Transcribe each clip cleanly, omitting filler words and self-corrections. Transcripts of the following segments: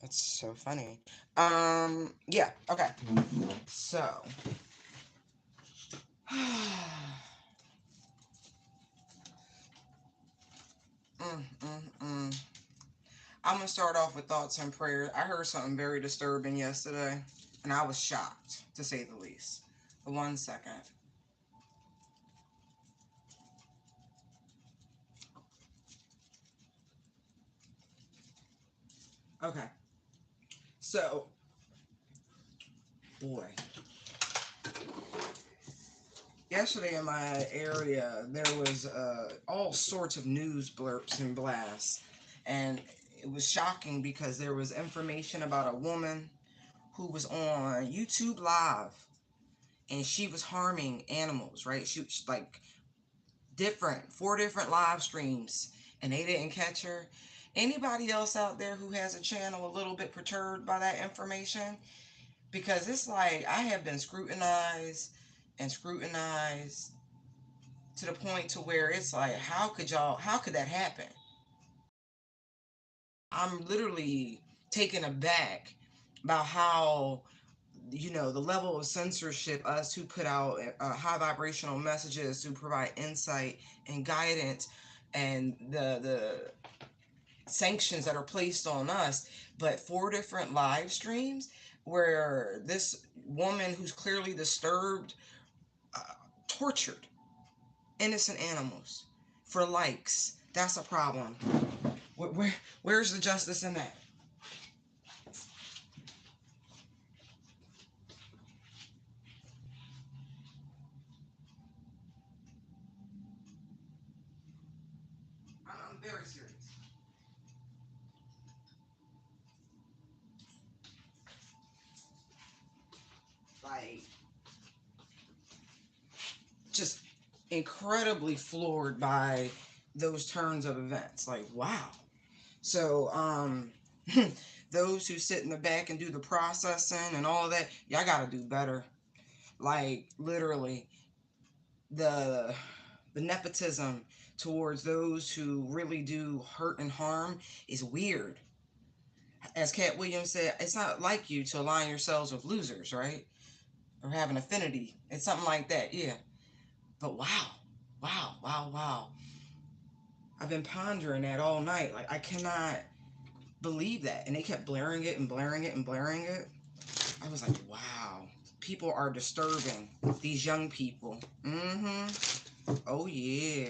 That's so funny. Yeah, okay. So, mm, mm. I'm gonna start off with thoughts and prayers. I heard something very disturbing yesterday, and I was shocked, to say the least. For 1 second. Okay. So, boy, yesterday in my area there was all sorts of news blurps and blasts, and it was shocking because there was information about a woman who was on YouTube Live, and she was harming animals. Right? She was like four different live streams, and they didn't catch her. Anybody else out there who has a channel a little bit perturbed by that information? Because it's like I have been scrutinized and scrutinized to the point to where it's like, how could that happen? I'm literally taken aback about how, the level of censorship, us who put out high vibrational messages to provide insight and guidance, and the sanctions that are placed on us. But four different live streams where this woman who's clearly disturbed, uh, tortured innocent animals for likes. That's a problem. Where's the justice in that? I'm very serious. Like, just incredibly floored by those turns of events. Like, wow. So, those who sit in the back and do the processing and all of that, y'all gotta do better. Like, literally, the the nepotism towards those who really do hurt and harm is weird. As Cat Williams said, it's not like you to align yourselves with losers, right? Or have an affinity. It's something like that, yeah. But wow, wow, wow, wow. I've been pondering that all night. Like, I cannot believe that. And they kept blaring it and blaring it and blaring it. I was like, wow. People are disturbing these young people. Mm-hmm. Oh, yeah.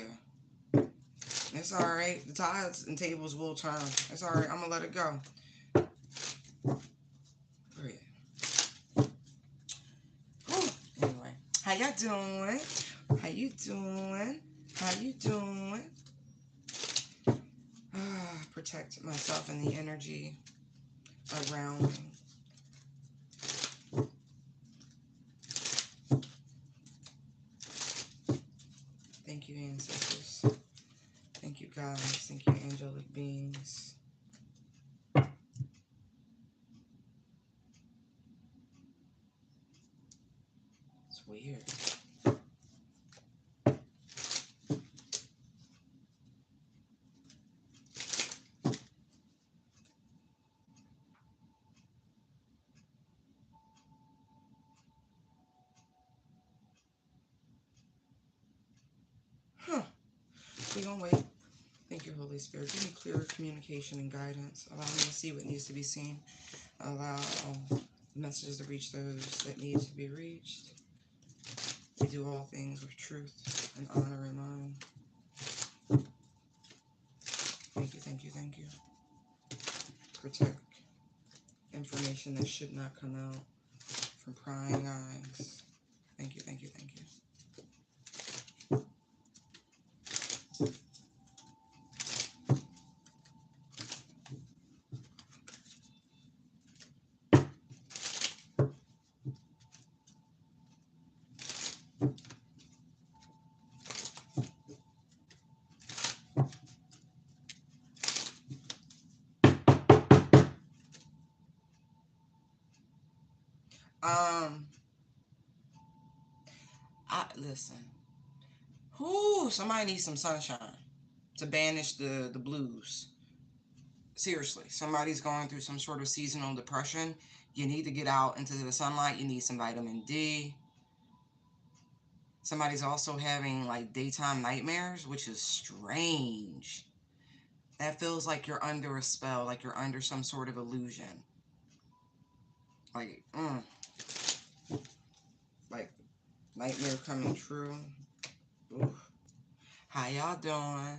It's all right. The tides and tables will turn. It's all right. I'm going to let it go. Oh, yeah. Anyway, how y'all doing? How you doing? How you doing? Protect myself and the energy around me. Thank you, ancestors. Thank you, guys. Thank you, angelic beings. It's weird. Huh. We're going to wait. Thank you, Holy Spirit. Give me clearer communication and guidance. Allow me to see what needs to be seen. Allow messages to reach those that need to be reached. We do all things with truth and honor in mind. Thank you, thank you, thank you. Protect information that should not come out from prying eyes. Thank you, thank you, thank you. Um, I listen. Whoo, somebody needs some sunshine to banish the blues. Seriously, somebody's going through some sort of seasonal depression. You need to get out into the sunlight. You need some vitamin D. Somebody's also having like daytime nightmares, which is strange. That feels like you're under a spell, like you're under some sort of illusion. Like, like nightmare coming true. Ooh. How y'all doing?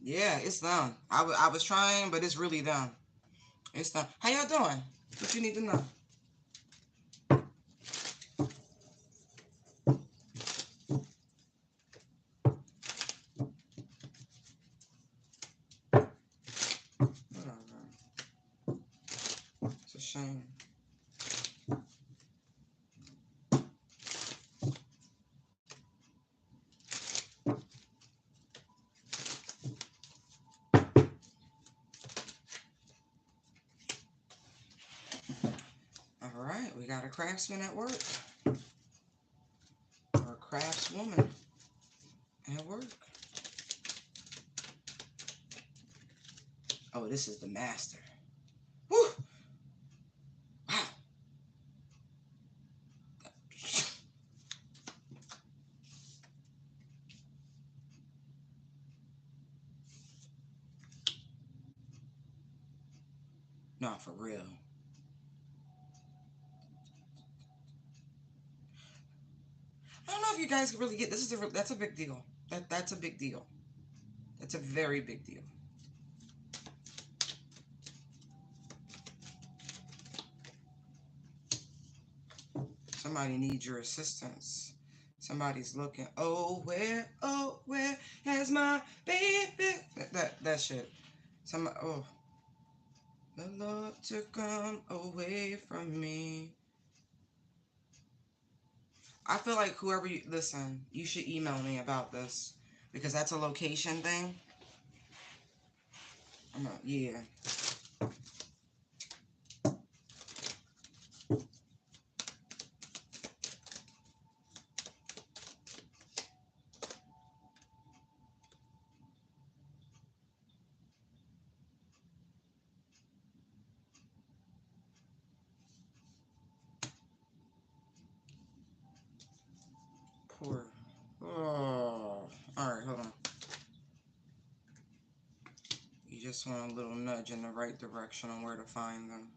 Yeah, it's done. I was trying, but it's really done. It's done. How y'all doing? What you need to know? Whatever. It's a shame. All right, we got a craftsman at work. Or a craftswoman at work. Oh, this is the master. Woo! Wow. No, for real. I don't know if you guys can really get this. That's a big deal. That's a big deal. That's a very big deal. Somebody needs your assistance. Somebody's looking. Oh, where has my baby? That shit. Oh, the Lord to come away from me. I feel like whoever you listen, you should email me about this because that's a location thing. Yeah. Poor. Oh. All right, hold on. You just want a little nudge in the right direction on where to find them.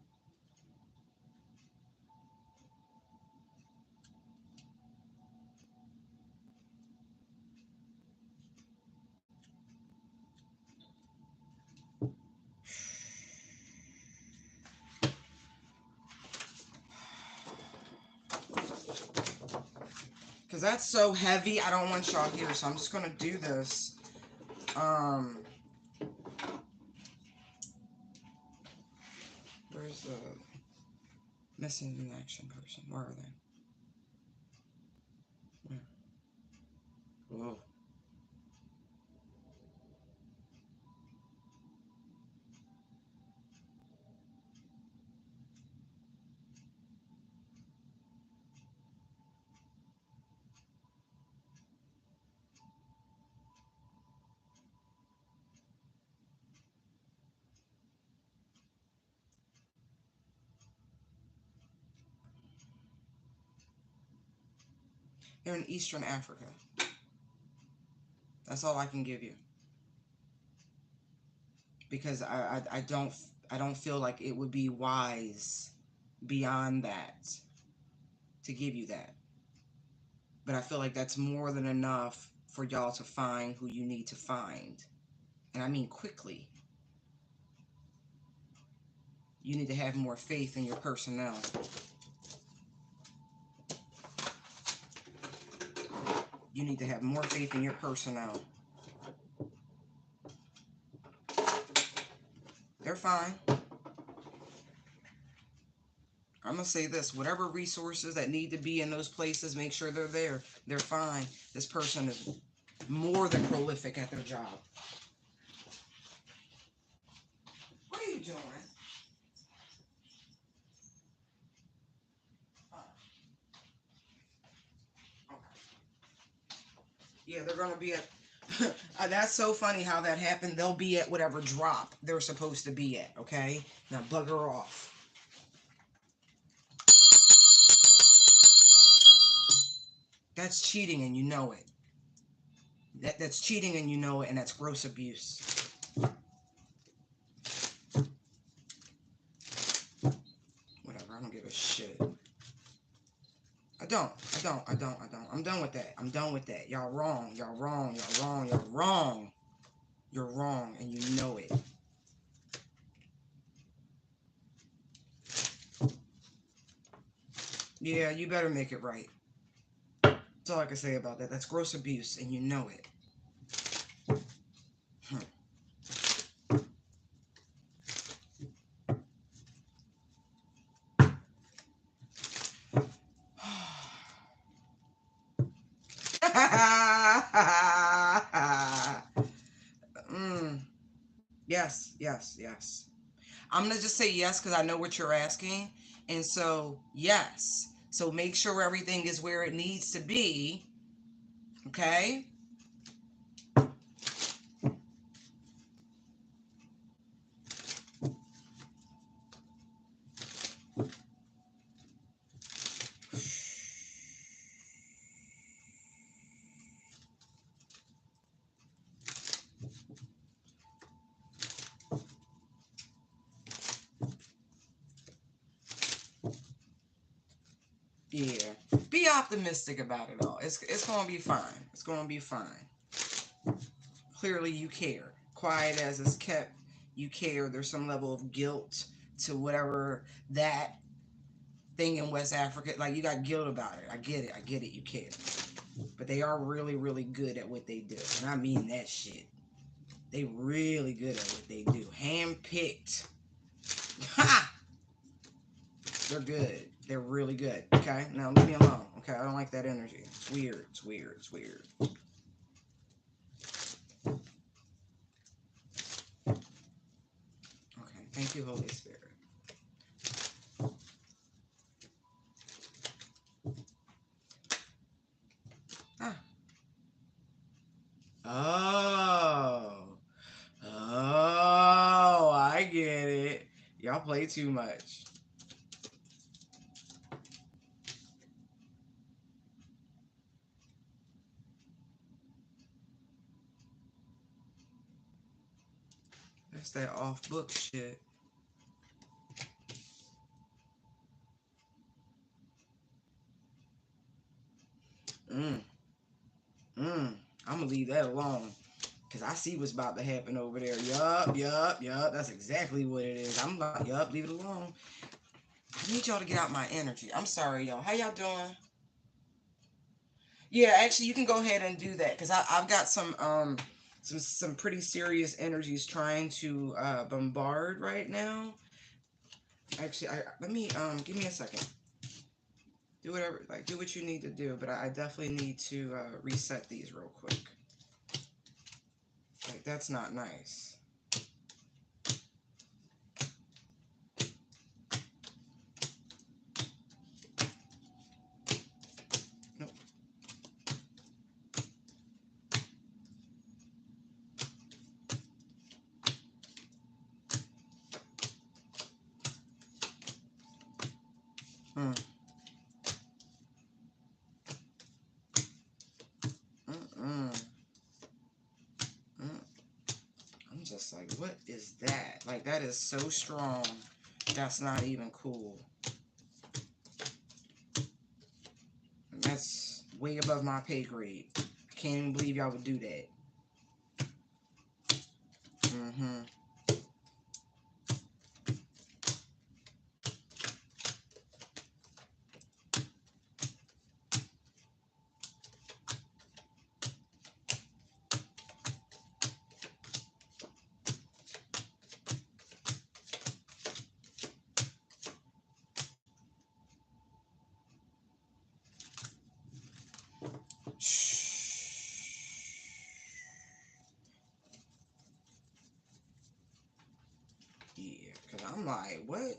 Because that's so heavy, I don't want y'all here, so I'm just going to do this. Where's the missing in action person? Where are they? Whoa. They're in Eastern Africa. That's all I can give you. Because I don't feel like it would be wise beyond that to give you that. But I feel like that's more than enough for y'all to find who you need to find. And I mean quickly. You need to have more faith in your personnel. You need to have more faith in your personnel. They're fine. I'm going to say this. Whatever resources that need to be in those places, make sure they're there. They're fine. This person is more than prolific at their job. What are you doing? Yeah, they're gonna be at. That's so funny how that happened. They'll be at whatever drop they're supposed to be at. Okay, now bugger off. That's cheating, and you know it. That's cheating, and you know it, and that's gross abuse. Whatever. I don't give a shit. I don't. I don't. I don't. I don't. I'm done with that. I'm done with that. Y'all wrong. Y'all wrong. Y'all wrong. Y'all wrong. You're wrong, and you know it. Yeah, you better make it right. That's all I can say about that. That's gross abuse, and you know it. mm. Yes, yes, yes. I'm gonna just say yes because I know what you're asking, and so yes. So make sure everything is where it needs to be. Okay. Yeah. Be optimistic about it all. It's gonna be fine. It's gonna be fine. Clearly you care. Quiet as it's kept, you care. There's some level of guilt to whatever that thing in West Africa. Like you got guilt about it. I get it. I get it. You care. But they are really, really good at what they do. And I mean that shit. They really good at what they do. Handpicked. Ha! They're good. They're really good. Okay? Now leave me alone. Okay? I don't like that energy. It's weird. It's weird. It's weird. Okay. Thank you, Holy Spirit. Ah. Oh. Oh, I get it. Y'all play too much. That's that off book shit. Mm. Mm. I'm gonna leave that alone. Cause I see what's about to happen over there. Yup, yup, yup. That's exactly what it is. I'm like, yup, leave it alone. I need y'all to get out my energy. I'm sorry, y'all. How y'all doing? Yeah, actually, you can go ahead and do that because I've got some pretty serious energies trying to bombard right now. Actually, let me give me a second. Do whatever, like do what you need to do, but I definitely need to reset these real quick. Like that's not nice. Nope. Mm. Mm-mm. Mm. I'm just like, what is that? Like that is so strong. That's not even cool. And that's way above my pay grade. I can't even believe y'all would do that. Mm-hmm. Yeah, because I'm like, what?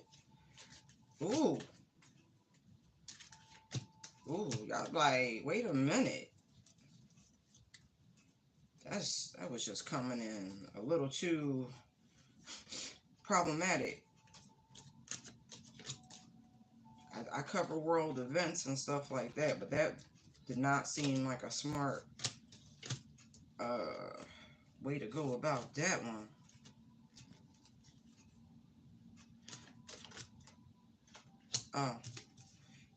Ooh. Ooh, y'all like, wait a minute. that was just coming in a little too problematic. I cover world events and stuff like that, but that did not seem like a smart way to go about that one. Oh,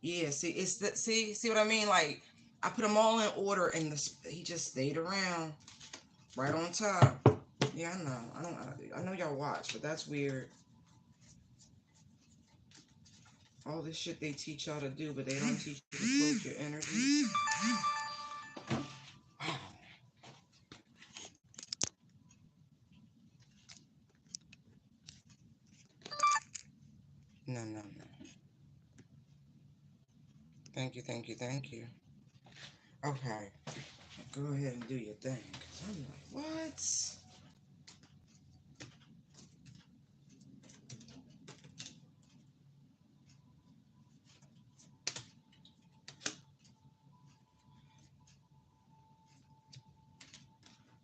yeah. See, it's the see what I mean? Like I put them all in order, and he just stayed around right on top. Yeah, I know. I know y'all watch, but that's weird. All this shit they teach y'all to do, but they don't teach you to float your energy. Wow. No, no, no. Thank you, thank you, thank you. Okay. Go ahead and do your thing. Cause I'm like, what?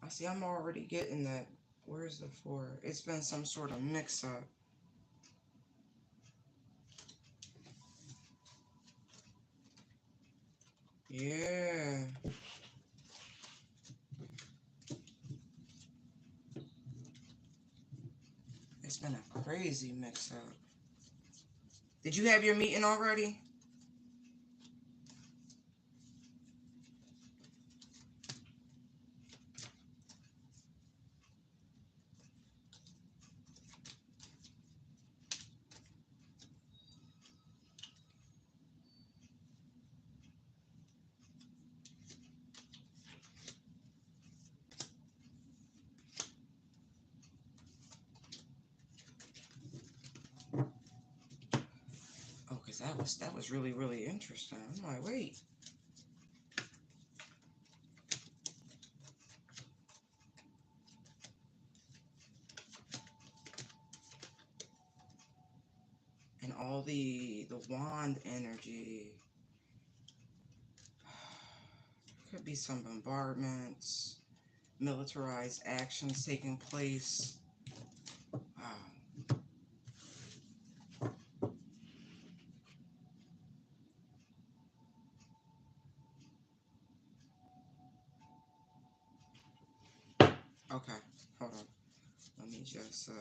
I see I'm already getting that. Where's the 4? It's been some sort of mix up. Yeah. It's been a crazy mix up. Did you have your meeting already? Oh, because that was really, really interesting. I'm like, wait. And all the wand energy. Could be some bombardments, militarized actions taking place. Wow. Okay, hold on. Let me just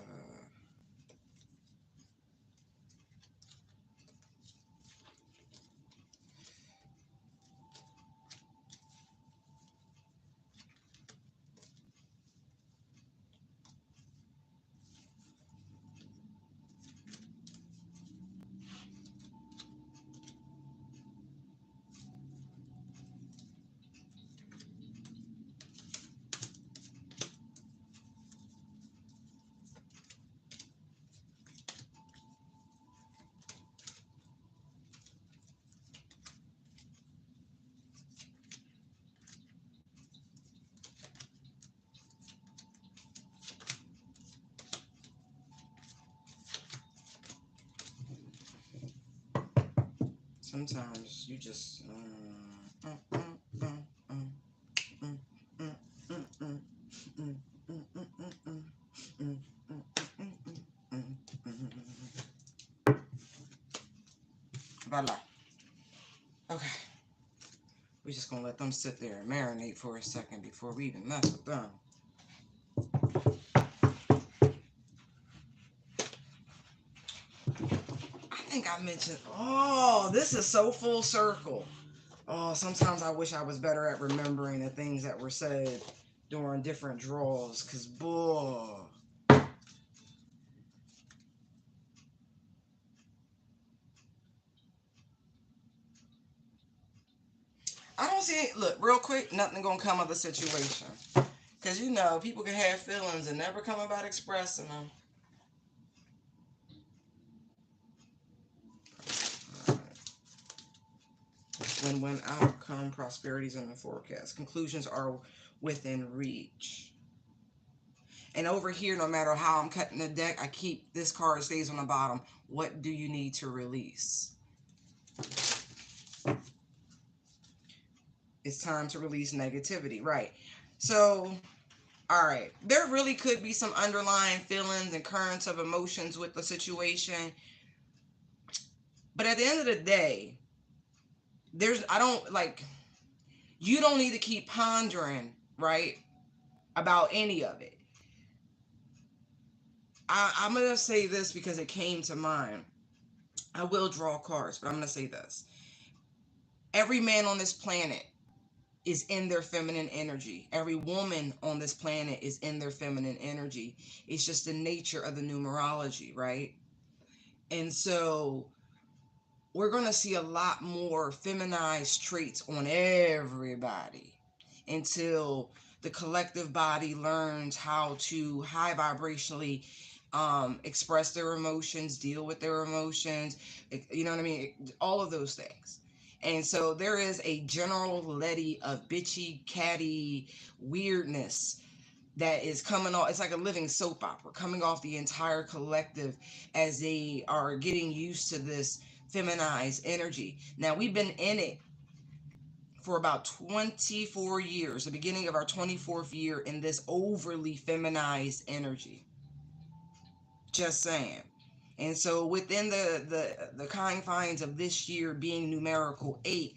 sometimes you just voila. Okay. We're just gonna let them sit there and marinate for a second before we even mess with them. I think I mentioned, oh, this is so full circle. Oh, sometimes I wish I was better at remembering the things that were said during different draws, because, boy. I don't see it. Look, real quick, nothing gonna come of the situation. Because, you know, people can have feelings and never come about expressing them. Win-win outcome, prosperities in the forecast. Conclusions are within reach. And over here, no matter how I'm cutting the deck, I keep this card stays on the bottom. What do you need to release? It's time to release negativity, right? So All right. There really could be some underlying feelings and currents of emotions with the situation. But at the end of the day, I don't like, you don't need to keep pondering, right, about any of it. I'm going to say this because it came to mind. I will draw cards, but I'm going to say this. Every man on this planet is in their feminine energy. Every woman on this planet is in their feminine energy. It's just the nature of the numerology, right? And so we're going to see a lot more feminized traits on everybody until the collective body learns how to high vibrationally express their emotions, deal with their emotions, you know what I mean? All of those things. And so there is a general levy of bitchy, catty weirdness that is coming off. It's like a living soap opera coming off the entire collective as they are getting used to this feminized energy. Now, we've been in it for about 24 years, the beginning of our 24th year in this overly feminized energy. Just saying. And so within the confines of this year being numerical 8,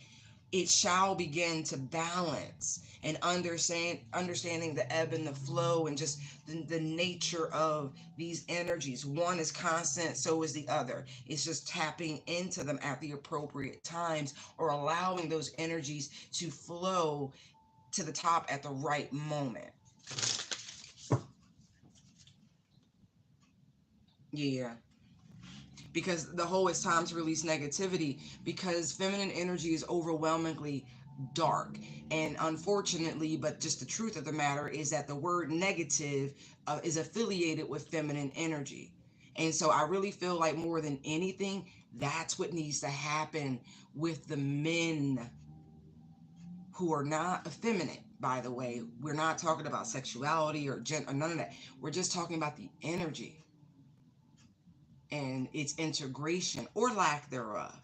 it shall begin to balance and understanding the ebb and the flow and just the nature of these energies. One is constant, so is the other. It's just tapping into them at the appropriate times or allowing those energies to flow to the top at the right moment. Yeah. Because the whole it's time to release negativity, because feminine energy is overwhelmingly dark. And unfortunately, but just the truth of the matter is that the word negative is affiliated with feminine energy. And so I really feel like more than anything, that's what needs to happen with the men who are not effeminate. By the way, we're not talking about sexuality or gender, none of that. We're just talking about the energy and its integration or lack thereof.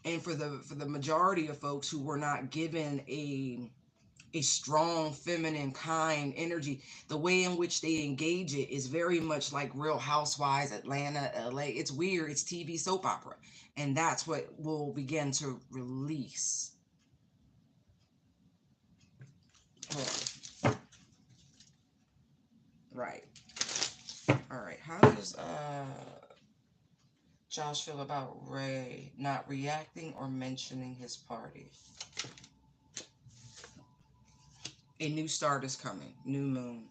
And for the majority of folks who were not given a strong feminine kind energy, the way in which they engage it is very much like Real Housewives, Atlanta, LA. It's weird. It's TV soap opera. And that's what will begin to release. Hold on. Right. All right. How does Josh feel about Ray not reacting or mentioning his party? A new start is coming. New moon.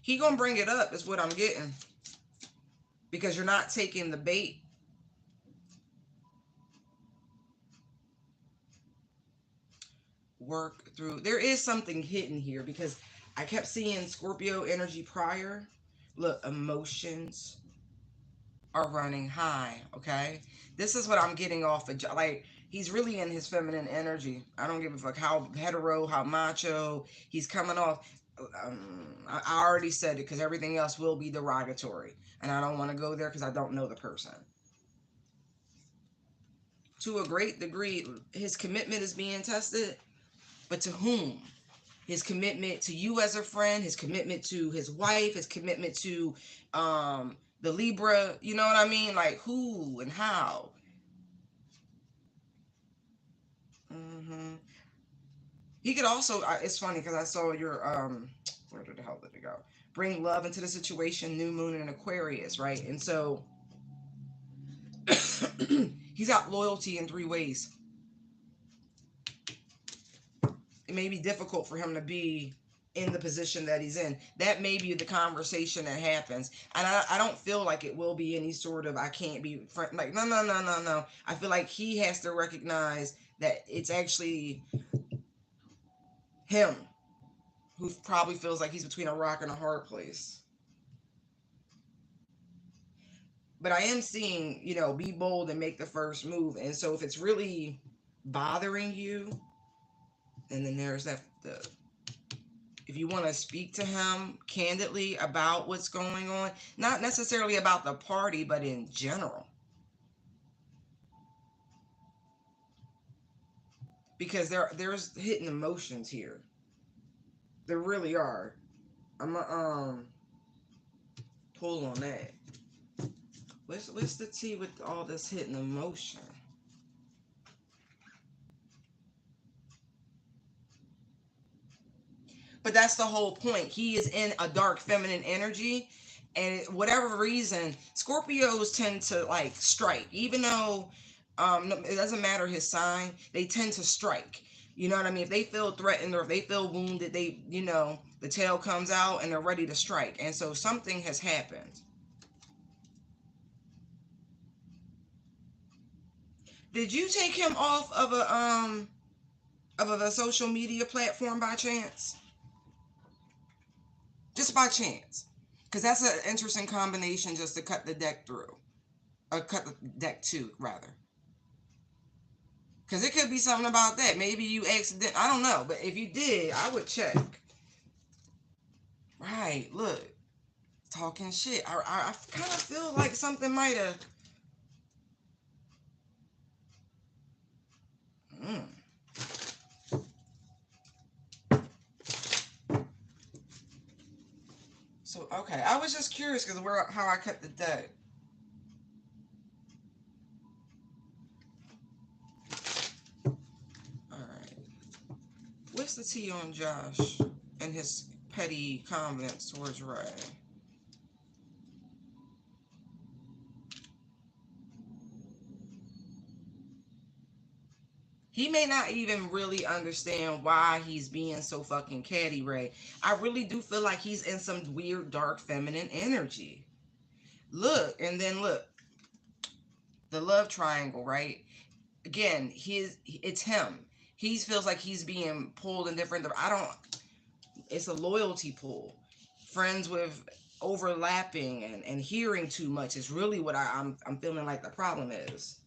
He gonna bring it up is what I'm getting. Because you're not taking the bait. Work through. There is something hidden here because I kept seeing Scorpio energy prior. Look, emotions are running high, okay? This is what I'm getting off of, like, he's really in his feminine energy. I don't give a fuck how hetero, how macho he's coming off. I already said it because everything else will be derogatory. And I don't want to go there because I don't know the person. To a great degree, his commitment is being tested, but to whom? His commitment to you as a friend, his commitment to his wife, his commitment to the Libra, you know what I mean? Like who and how? Mm-hmm. He could also, it's funny because I saw your, where the hell did it go? Bring love into the situation, new moon in Aquarius, right? And so he's got loyalty in 3 ways. It may be difficult for him to be in the position that he's in. That may be the conversation that happens. And I don't feel like it will be any sort of, I can't be friend. Like, no, no, no, no, no. I feel like he has to recognize that it's actually him who probably feels like he's between a rock and a hard place. But I am seeing, be bold and make the first move. And so if it's really bothering you, and then there's if you want to speak to him candidly about what's going on, not necessarily about the party, but in general. because there's hidden emotions here. There really are. I'm gonna pull on that. What's the tea with all this hidden emotion? But that's the whole point. He is in a dark feminine energy, and whatever reason, Scorpios tend to like strike, even though it doesn't matter his sign. They tend to strike. You know what I mean? If they feel threatened or if they feel wounded, they, the tail comes out and they're ready to strike. And so something has happened. Did you take him off of a social media platform by chance? Just by chance? Because that's an interesting combination just to cut the deck through. Or cut the deck two, rather. Because it could be something about that. Maybe you I don't know. But if you did, I would check. Right, look. Talking shit. I kind of feel like something might have. Mm. So, okay. I was just curious because how I cut the deck. Alright. What's the tea on Josh and his petty comments towards Ray? He may not even really understand why he's being so fucking catty, Ray. I really do feel like he's in some weird, dark, feminine energy. Look, and then look, the love triangle, right? Again, it's him. He feels like he's being pulled in different. I don't. It's a loyalty pull. Friends with overlapping and hearing too much is really what I'm feeling like the problem is.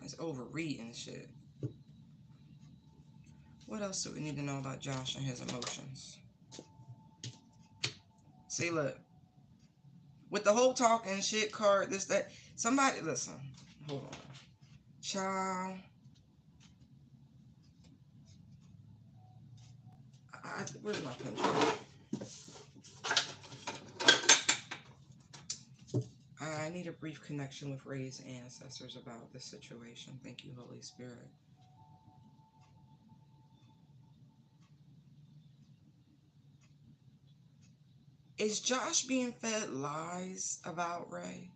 It's overreading shit. What else do we need to know about Josh and his emotions? See, look, with the whole talking shit card, this, that, somebody, listen, hold on. Child, where's my pen? I need a brief connection with Ray's ancestors about this situation. Thank you, Holy Spirit. Is Josh being fed lies about Ray?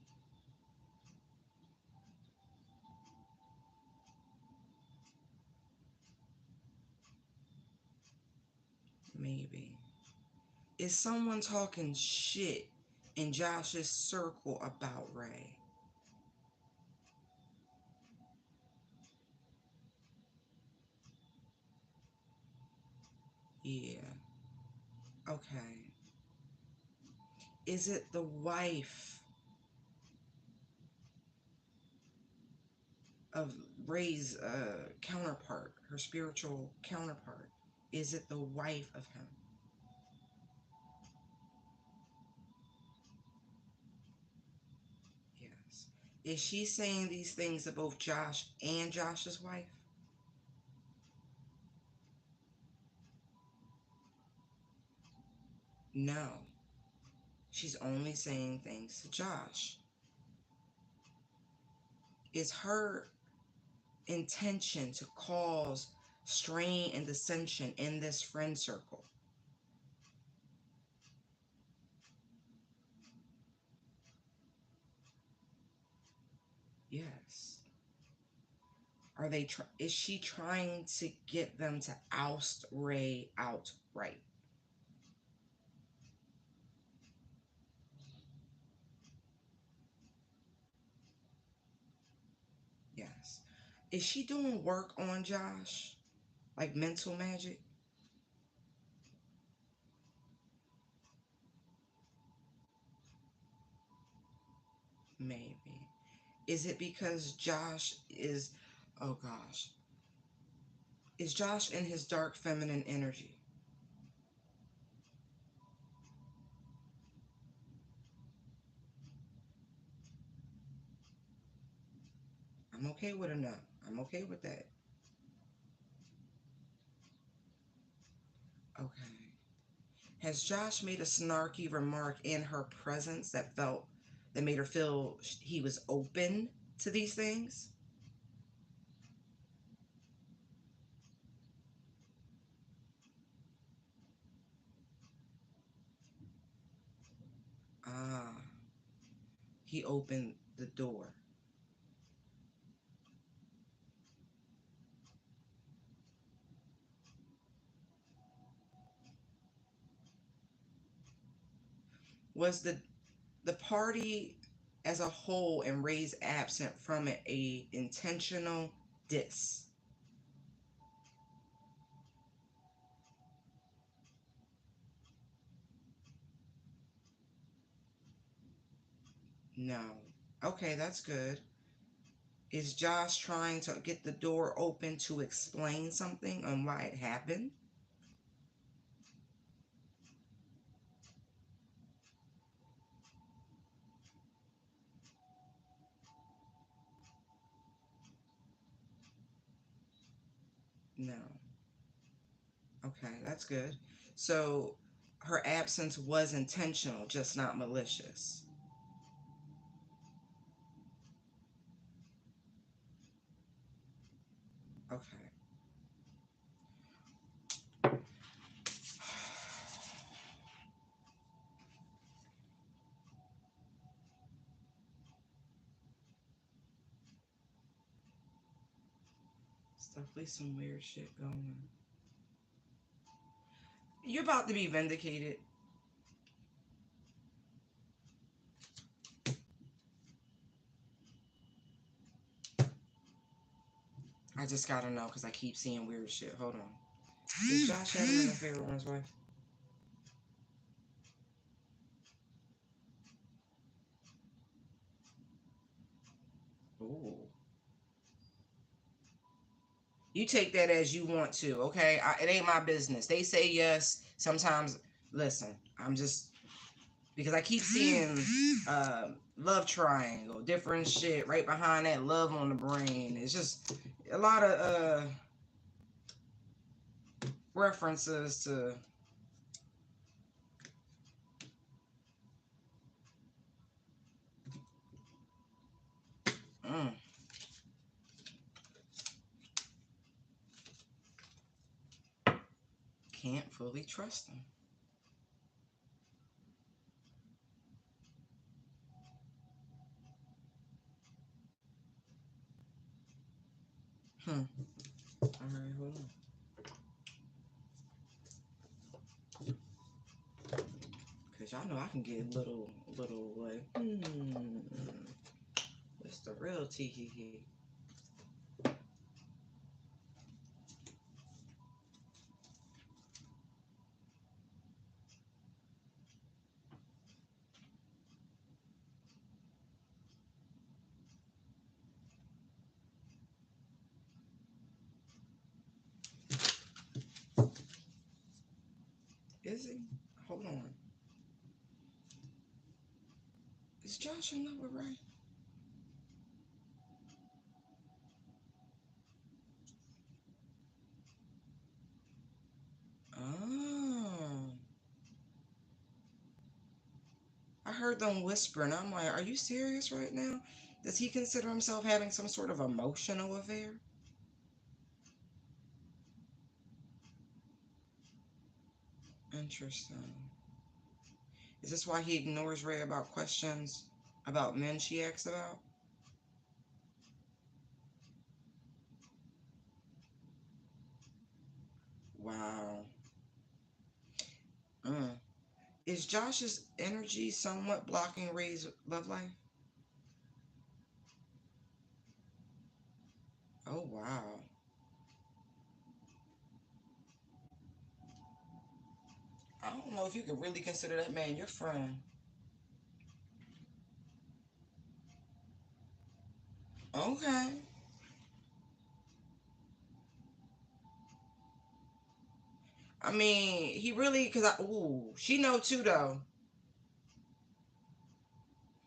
Maybe. Is someone talking shit in Josh's circle about Ray? Yeah. Okay. Is it the wife of Ray's counterpart, her spiritual counterpart? Is it the wife of him? Yes. Is she saying these things to both Josh and Josh's wife? No. She's only saying things to Josh. Is her intention to cause strain and dissension in this friend circle? Yes. Is she trying to get them to oust Ray outright? Yes. Is she doing work on Josh? Like mental magic? Maybe. Is it because Josh is, oh gosh, is Josh in his dark feminine energy? okay with a no. I'm okay with that. Okay. Has Josh made a snarky remark in her presence that made her feel he was open to these things? Ah, he opened the door. Was the party as a whole and Ray's absent from it a intentional diss? No. Okay, that's good. Is Josh trying to get the door open to explain something on why it happened? No. Okay, that's good. So her absence was intentional, just not malicious. Okay. It's definitely some weird shit going on. You're about to be vindicated. I just gotta know because I keep seeing weird shit. Hold on. Is Josh having an affair with his wife? Ooh. You take that as you want to, okay? It ain't my business. They say yes. Sometimes, listen, I'm just because I keep seeing love triangle, different shit right behind that love on the brain. It's just a lot of references to. Mm, can't fully trust them. Hmm. All right, hold on. Cause y'all know I can get little like, what's the real tea he? Is he? Hold on. Is Josh your number right? Oh. I heard them whispering. I'm like, are you serious right now? Does he consider himself having some sort of emotional affair? Interesting. Is this why he ignores Ray about questions about men she asks about? Wow. Mm. Is Josh's energy somewhat blocking Ray's love life? Oh, wow. I don't know if you could really consider that man your friend. Okay. I mean, he really, cause ooh, she know too though.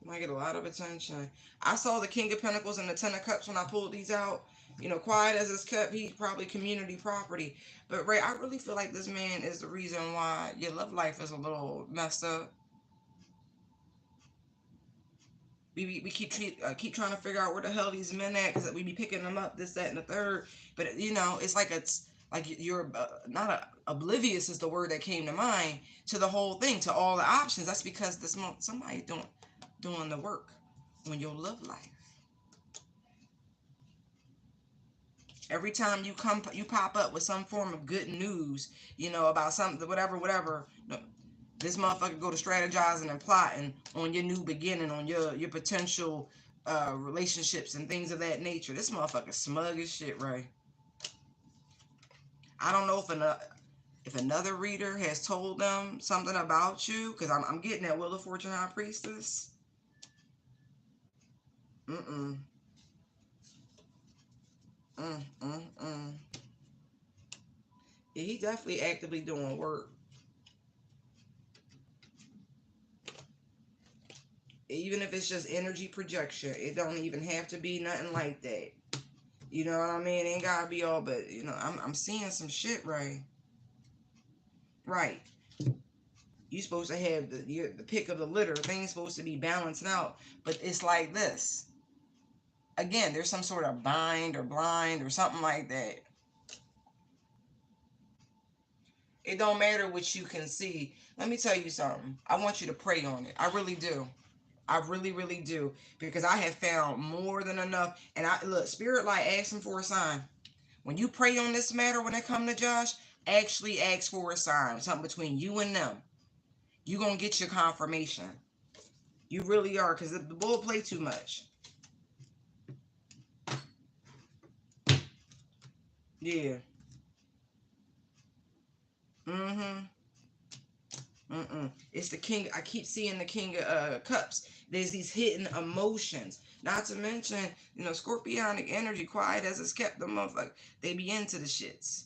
Might get a lot of attention. I saw the King of Pentacles and the Ten of Cups when I pulled these out. You know, quiet as it's kept, he's probably community property. But Ray, I really feel like this man is the reason why your love life is a little messed up. We keep trying to figure out where the hell these men at, because we be picking them up, this, that, and the third. But you know, it's like you're not oblivious is the word that came to mind to the whole thing, to all the options. That's because this month somebody doing the work on your love life. Every time you pop up with some form of good news, you know, about something, whatever. No, this motherfucker go to strategizing and plotting on your new beginning, on your potential relationships and things of that nature. This motherfucker smug as shit, right? I don't know if another reader has told them something about you, because I'm getting that Wheel of Fortune High Priestess. Mm-mm. Mm. Yeah, he definitely actively doing work. Even if it's just energy projection, it don't even have to be nothing like that. You know what I mean? It ain't gotta be all, but you know, I'm seeing some shit, right? Right. You supposed to have the pick of the litter. Things supposed to be balanced out, but it's like this. Again, there's some sort of bind or blind or something like that. It don't matter what you can see. Let me tell you something. I want you to pray on it. I really do. I really, really do. Because I have found more than enough. And I look, Spirit like asking for a sign. When you pray on this matter, when it come to Josh, actually ask for a sign. Something between you and them. You gonna get your confirmation. You really are. Because the bull play too much. Yeah. Mm-hmm. It's the king. I keep seeing the King of Cups. There's these hidden emotions. Not to mention, you know, scorpionic energy, quiet as it's kept, the motherfucker. They be into the shits.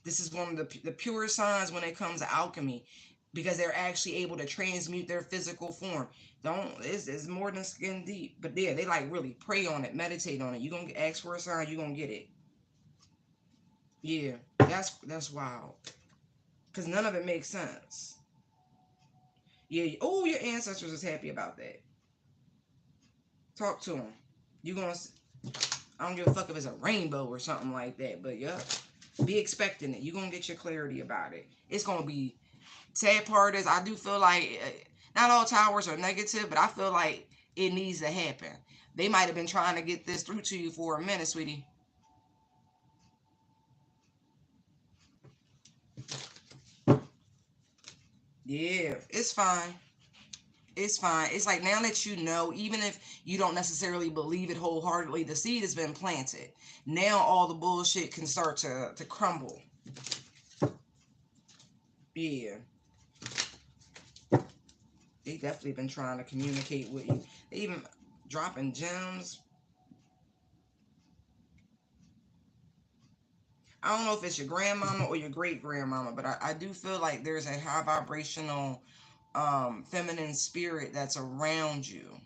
This is one of the pure signs when it comes to alchemy, because they're actually able to transmute their physical form. Don't it's more than skin deep. But yeah, they like really pray on it, meditate on it. You gonna ask for a sign, you gonna get it. Yeah, that's wild. Cause none of it makes sense. Yeah. Oh, your ancestors is happy about that. Talk to them. You gonna? I don't give a fuck if it's a rainbow or something like that. But yeah, be expecting it. You gonna get your clarity about it. It's gonna be. Sad part is I do feel like not all towers are negative, but I feel like it needs to happen. They might have been trying to get this through to you for a minute, sweetie. Yeah, it's fine. It's fine. It's like now that you know, even if you don't necessarily believe it wholeheartedly, the seed has been planted. Now all the bullshit can start to crumble. Yeah, they definitely been trying to communicate with you. They even dropping gems. I don't know if it's your grandmama or your great grandmama, but I do feel like there's a high vibrational feminine spirit that's around you.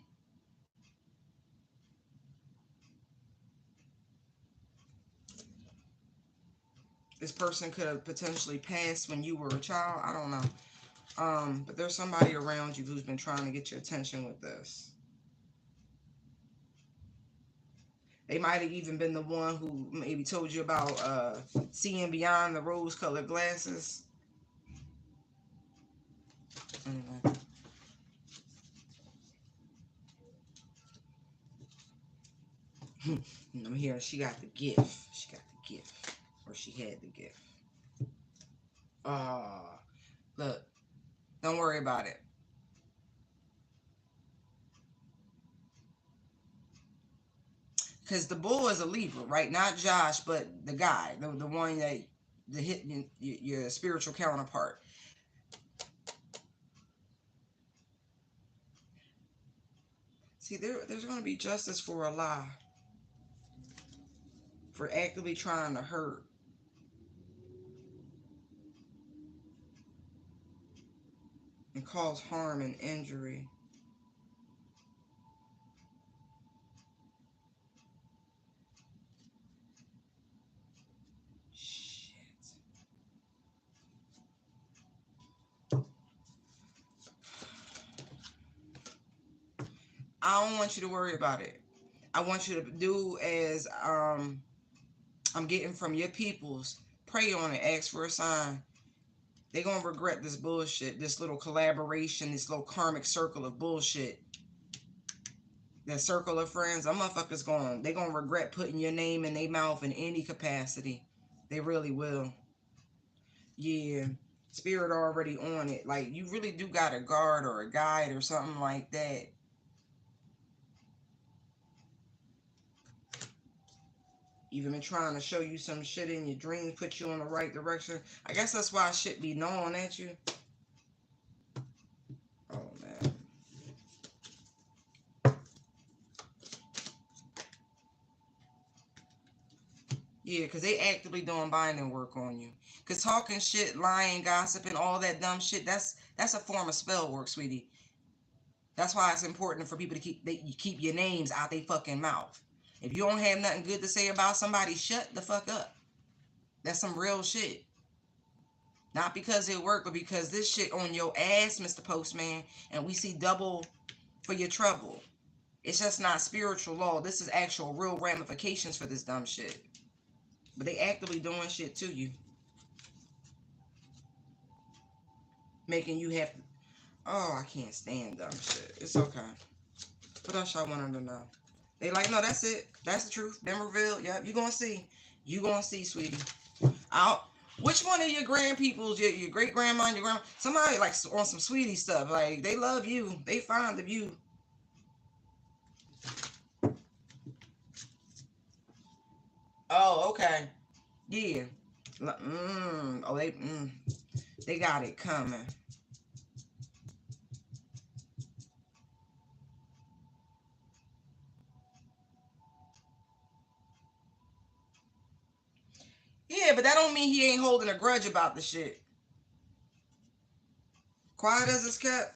This person could have potentially passed when you were a child. I don't know. But there's somebody around you who's been trying to get your attention with this. They might have even been the one who maybe told you about seeing beyond the rose-colored glasses. Anyway. I'm here. She got the gift. She got the gift. Or she had the gift. Look. Don't worry about it. Because the bull is a Libra, right? Not Josh, but the guy, the one that the hit your spiritual counterpart. See, there's going to be justice for a lie, for actively trying to hurt. And cause harm and injury. I don't want you to worry about it. I want you to do as I'm getting from your peoples. Pray on it. Ask for a sign. They gonna regret this bullshit. This little collaboration. This little karmic circle of bullshit. That circle of friends. Them motherfuckers they gonna regret putting your name in their mouth in any capacity. They really will. Yeah. Spirit already on it. Like, you really do got a guard or a guide or something like that. Even been trying to show you some shit in your dreams, put you in the right direction. I guess that's why shit be gnawing at you. Oh, man. Yeah, because they actively doing binding work on you. Because talking shit, lying, gossiping, all that dumb shit, that's a form of spell work, sweetie. That's why it's important for people to keep your names out they fucking mouth. If you don't have nothing good to say about somebody, shut the fuck up. That's some real shit. Not because it worked, but because this shit on your ass, Mr. Postman, and we see double for your trouble. It's just not spiritual law. This is actual real ramifications for this dumb shit. But they actively doing shit to you. Making you have to... Oh, I can't stand dumb shit. It's okay. What else y'all wanted to know? They like, no, that's it. That's the truth. Been revealed. Yep, you gonna see. You gonna see, sweetie. Which one of your grandpeoples, your great grandma and your grandma, somebody like on some sweetie stuff, like they love you, they fond of you. Oh, okay, yeah. Oh, they got it coming. Yeah, but that don't mean he ain't holding a grudge about the shit. Quiet as it's kept.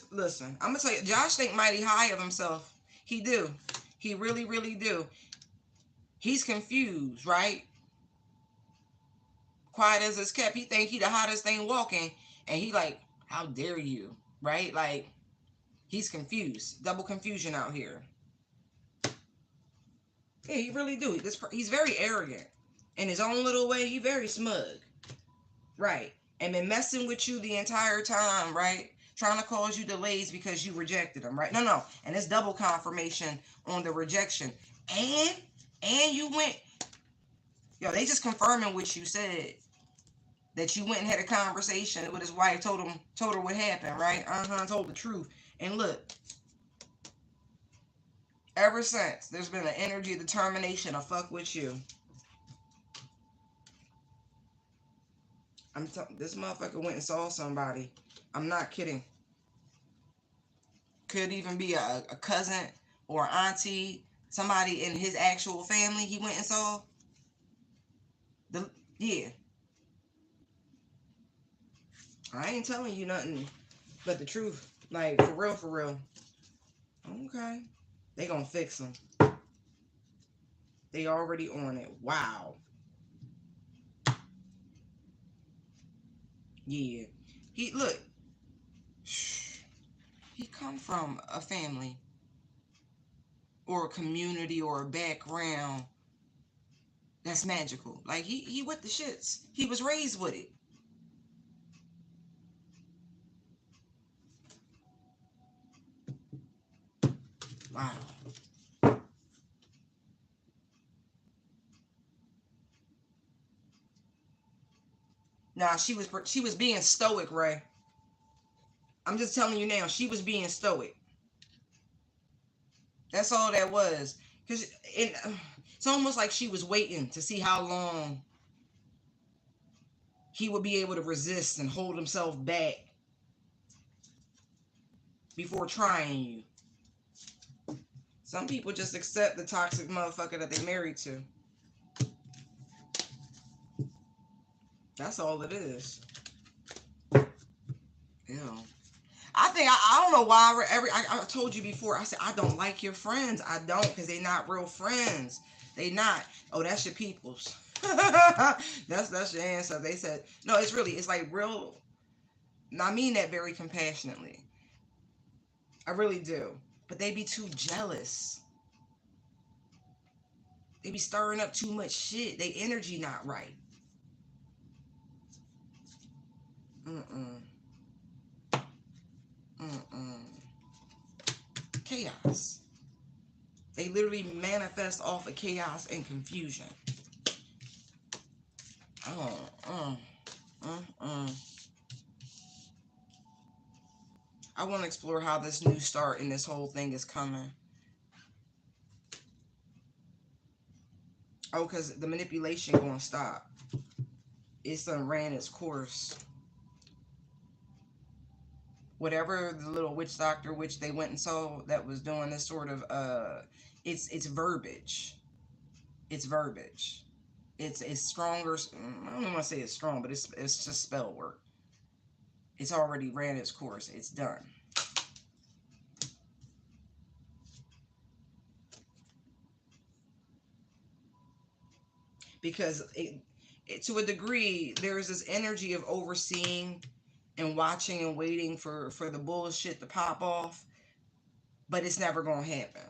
Listen, I'm gonna tell you, Josh think mighty high of himself. He do. He really, really do. He's confused, right? Quiet as it's kept. He think he the hottest thing walking, and he like, how dare you, right? Like, he's confused. Double confusion out here. Yeah, he really do. He's very arrogant. In his own little way, he very smug. Right. And been messing with you the entire time, right? Trying to cause you delays because you rejected him, right? No. And it's double confirmation on the rejection. And you went, yo, they just confirming what you said. That you went and had a conversation with his wife, told her what happened, right? Told the truth. And look, ever since, there's been an energy of determination to fuck with you. This motherfucker went and saw somebody. I'm not kidding. Could even be a cousin or auntie, somebody in his actual family he went and saw. Yeah. I ain't telling you nothing but the truth. Like, for real, for real. Okay. They gonna fix him. They already on it. Wow. Yeah. Look. He come from a family or a community or a background that's magical. Like, he with the shits. He was raised with it. Wow. Nah, she was being stoic, Ray. I'm just telling you now, she was being stoic. That's all that was. Because it's almost like she was waiting to see how long he would be able to resist and hold himself back before trying you. Some people just accept the toxic motherfucker that they married to. That's all it is. Ew. I think I don't know why I told you before. I said I don't like your friends. I don't, because they not real friends. They not. Oh, that's your peoples. that's your answer. They said no. It's like real. I mean that very compassionately. I really do. But they be too jealous. They be stirring up too much shit. They energy not right. Mm-mm. Mm-mm. Chaos. They literally manifest off of chaos and confusion. Oh, I want to explore how this new start in this whole thing is coming. Oh, because the manipulation gonna stop. It's done ran its course. Whatever the little witch doctor, which they went and saw, that was doing this sort of it's verbiage. It's verbiage. It's stronger. I don't want to say it's strong, but it's just spell work. It's already ran its course. It's done. Because to a degree, there's this energy of overseeing and watching and waiting for the bullshit to pop off, but it's never gonna happen.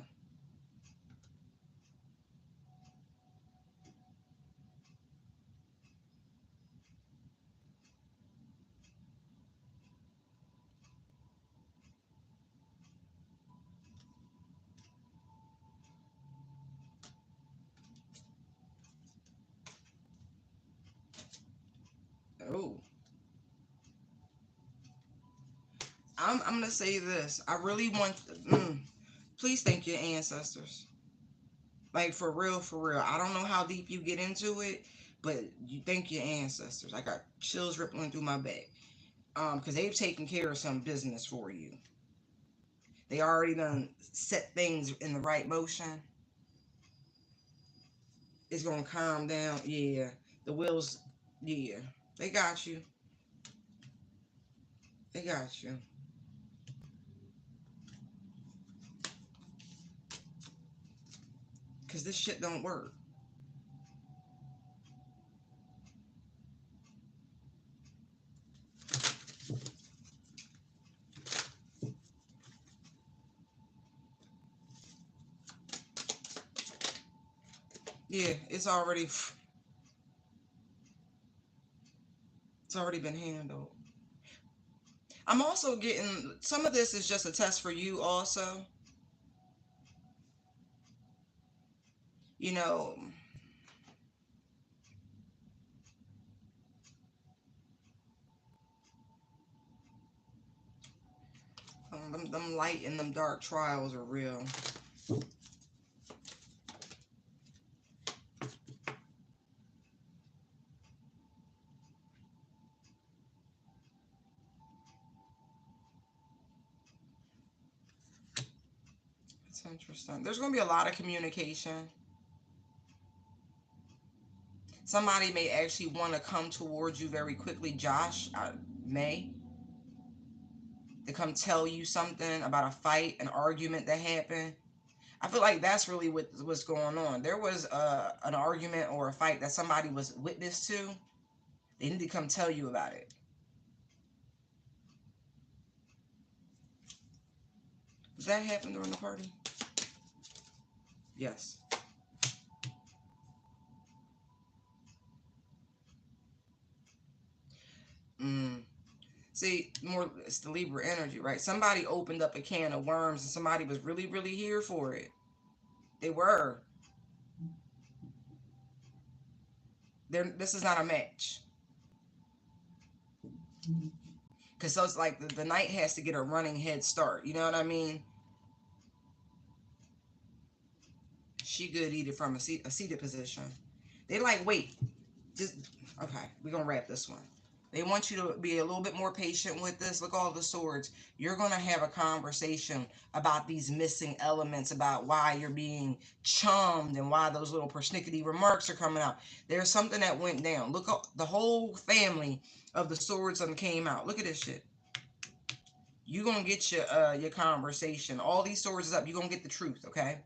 Oh, I'm gonna say this. I really want. Please thank your ancestors. Like for real, for real. I don't know how deep you get into it, but you thank your ancestors. I got chills rippling through my back. Because they've taken care of some business for you. They already done set things in the right motion. It's gonna calm down. Yeah, the wheels. Yeah, they got you. They got you. Cause this shit don't work. Yeah, it's already been handled. I'm also getting some of this is just a test for you also. You know, them light and them dark trials are real. It's interesting. There's gonna be a lot of communication. Somebody may actually want to come towards you very quickly. Josh may to come tell you something about a fight, an argument that happened. I feel like that's really what's going on. There was an argument or a fight that somebody was witness to. They need to come tell you about it. Does that happen during the party? Yes. Mm. See, more it's the Libra energy, right? Somebody opened up a can of worms and somebody was really, really here for it. They were. This is not a match. Because so it's like the knight has to get a running head start. You know what I mean? She good either from a seated position. They like, wait, just okay, we're gonna wrap this one. They want you to be a little bit more patient with this. Look, all the swords. You're gonna have a conversation about these missing elements, about why you're being chummed and why those little persnickety remarks are coming out. There's something that went down. Look, the whole family of the swords came out. Look at this shit. You gonna get your conversation. All these swords is up. You gonna get the truth, okay?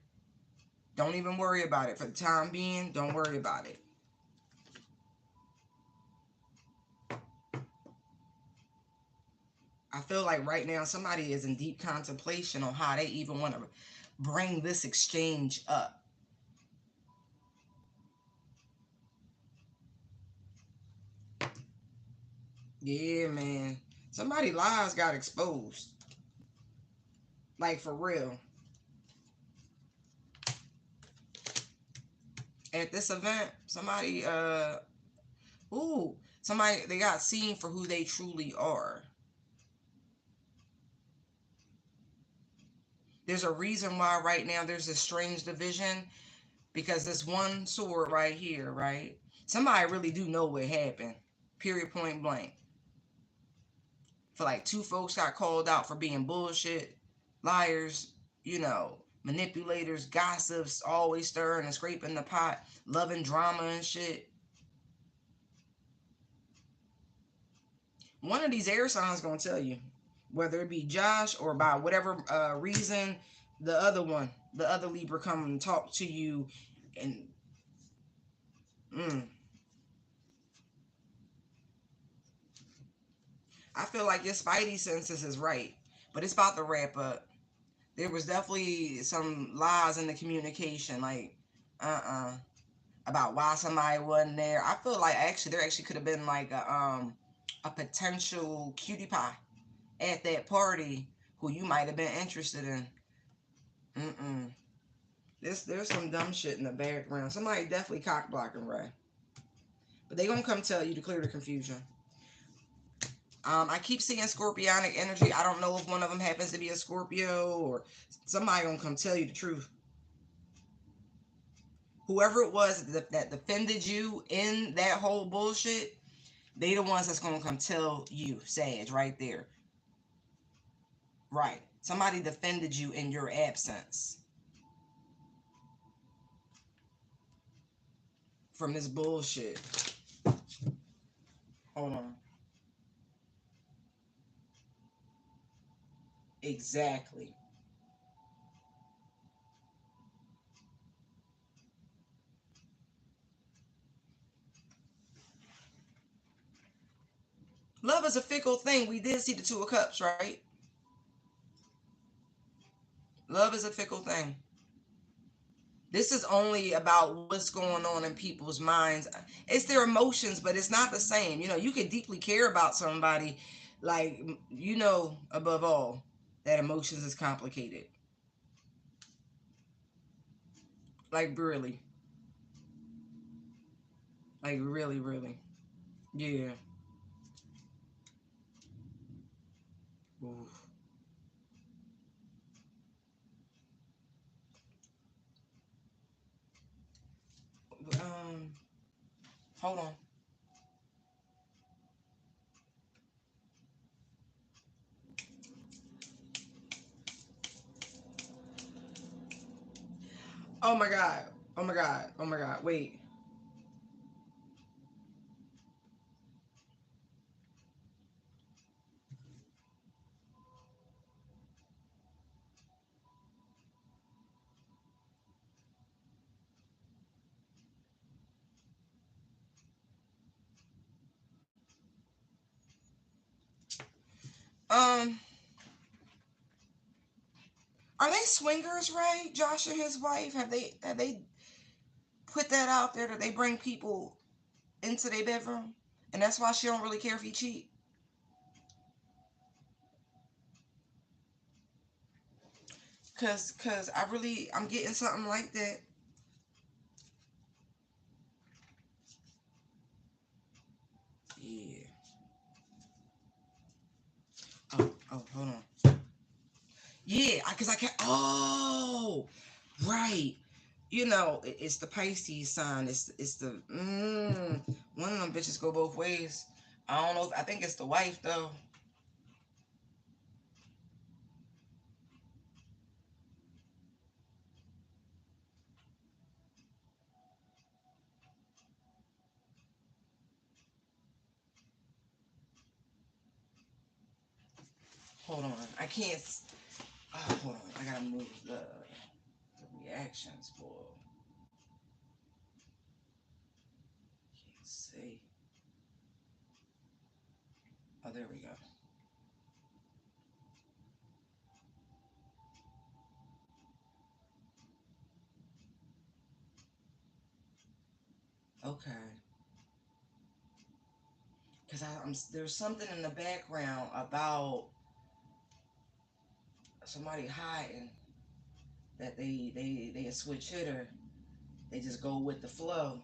Don't even worry about it for the time being. Don't worry about it. I feel like right now somebody is in deep contemplation on how they even want to bring this exchange up. Yeah, man. Somebody lies got exposed. Like for real. At this event, somebody ooh, somebody they got seen for who they truly are. There's a reason why right now there's a strange division, because this one sword right here, right? Somebody really do know what happened. Period, point blank. For like two folks got called out for being bullshit, liars, manipulators, gossips, always stirring and scraping the pot, loving drama and shit. One of these air signs gonna tell you, whether it be Josh or by whatever reason, the other Libra come and talk to you, and mm, I feel like your spidey senses is right, but it's about to wrap up. There was definitely some lies in the communication, like about why somebody wasn't there. I feel like actually there actually could have been like a potential cutie pie at that party who you might have been interested in. Mm-mm. There's some dumb shit in the background. Somebody definitely cock blocking Ray. But they gonna come tell you to clear the confusion. I keep seeing scorpionic energy. I don't know if one of them happens to be a Scorpio or somebody gonna come tell you the truth. Whoever it was that defended you in that whole bullshit, they the ones that's gonna come tell you, Sage, right there. Right. Somebody defended you in your absence from this bullshit. Hold on. Exactly. Love is a fickle thing. We did see the Two of Cups, right? Love is a fickle thing. This is only about what's going on in people's minds. It's their emotions, but it's not the same. You can deeply care about somebody, like, above all, that emotions is complicated. Like, really. Like, really, really. Yeah. Oof. Um, hold on. Oh my God. Oh my God. Oh my God. Wait. Um, are they swingers, right? Josh and his wife, have they put that out there that they bring people into their bedroom, and that's why she don't really care if he cheat. Cause I'm getting something like that. Yeah. Oh, hold on. Yeah, cause I can't. Oh, right. It's the Pisces sign. It's the one of them bitches go both ways. I don't know. I think it's the wife though. Hold on. I can't. Hold on. I gotta move the reactions for. Can't see. Oh, there we go. Okay. Because there's something in the background about somebody hiding that they a switch hitter. They just go with the flow.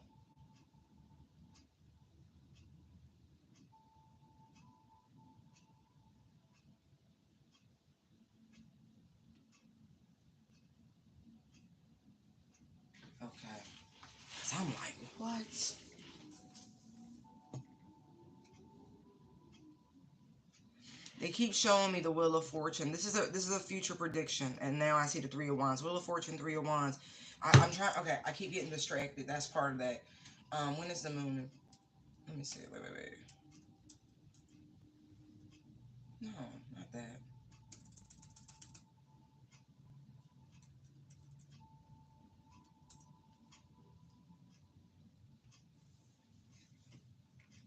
Okay. So I'm like, what? They keep showing me the Wheel of Fortune. This is a future prediction, and now I see the Three of Wands. Wheel of Fortune, Three of Wands. I'm trying. Okay, I keep getting distracted. That's part of that. When is the moon? Let me see. Wait. No, not that.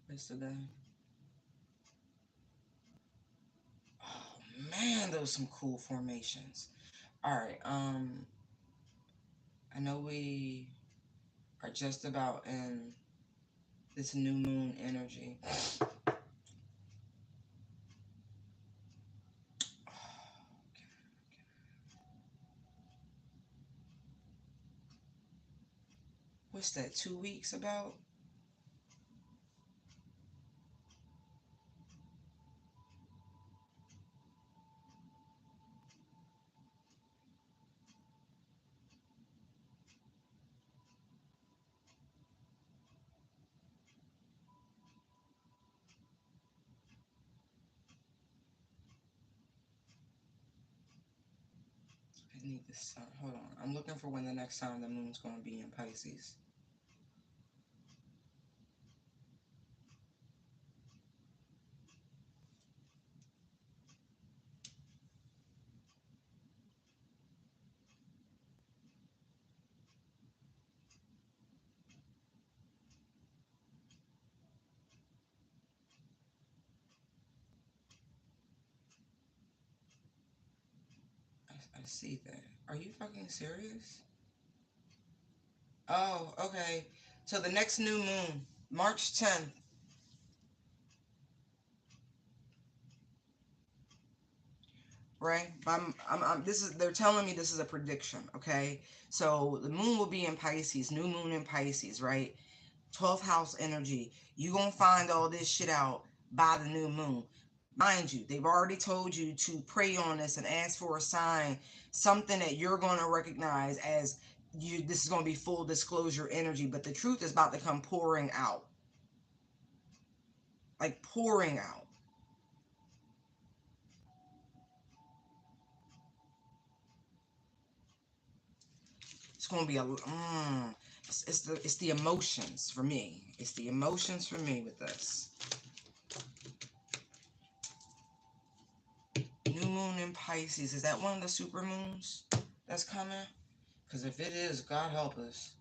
What's today? Oh man, those some cool formations. All right. I know we are just about in this new moon energy. What's that? 2 weeks about? I need the sun. Hold on. I'm looking for when the next time the moon's going to be in Pisces. I see that. Are you fucking serious? Oh, okay. So the next new moon, March 10th, right? This is they're telling me this is a prediction, okay? So the moon will be in Pisces, new moon in Pisces, right? 12th house energy. You gonna find all this shit out by the new moon. Mind you, they've already told you to pray on this and ask for a sign, something that you're gonna recognize as you. This is gonna be full disclosure energy, but the truth is about to come pouring out, like pouring out. It's gonna be it's the emotions for me. It's the emotions for me with this new moon in Pisces. Is that one of the super moons that's coming? Because if it is, God help us.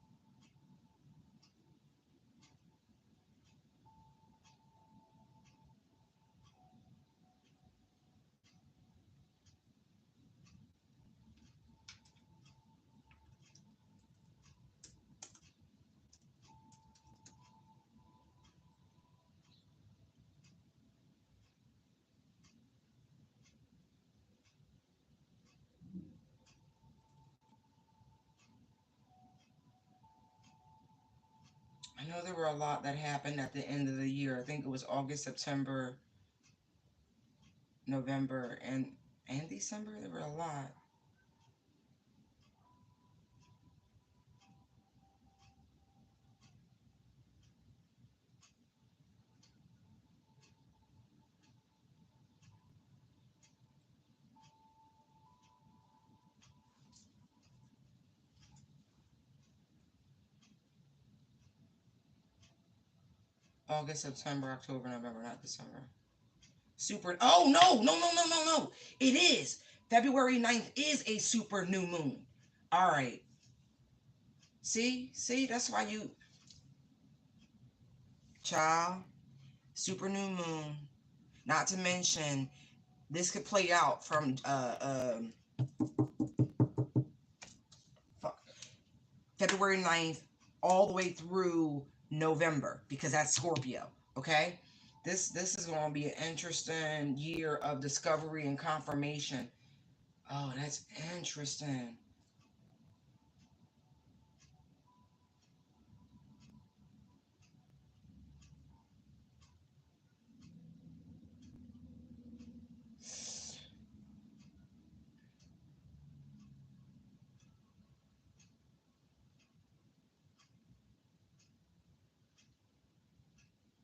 I know there were a lot that happened at the end of the year. I think it was August, September, November, and December. There were a lot. August, September, October, November, not December. Super. Oh no! It is February 9th is a super new moon. All right. See, that's why you child super new moon. Not to mention this could play out from fuck, February 9th all the way through November, because that's Scorpio. Okay, this is going to be an interesting year of discovery and confirmation. Oh, that's interesting.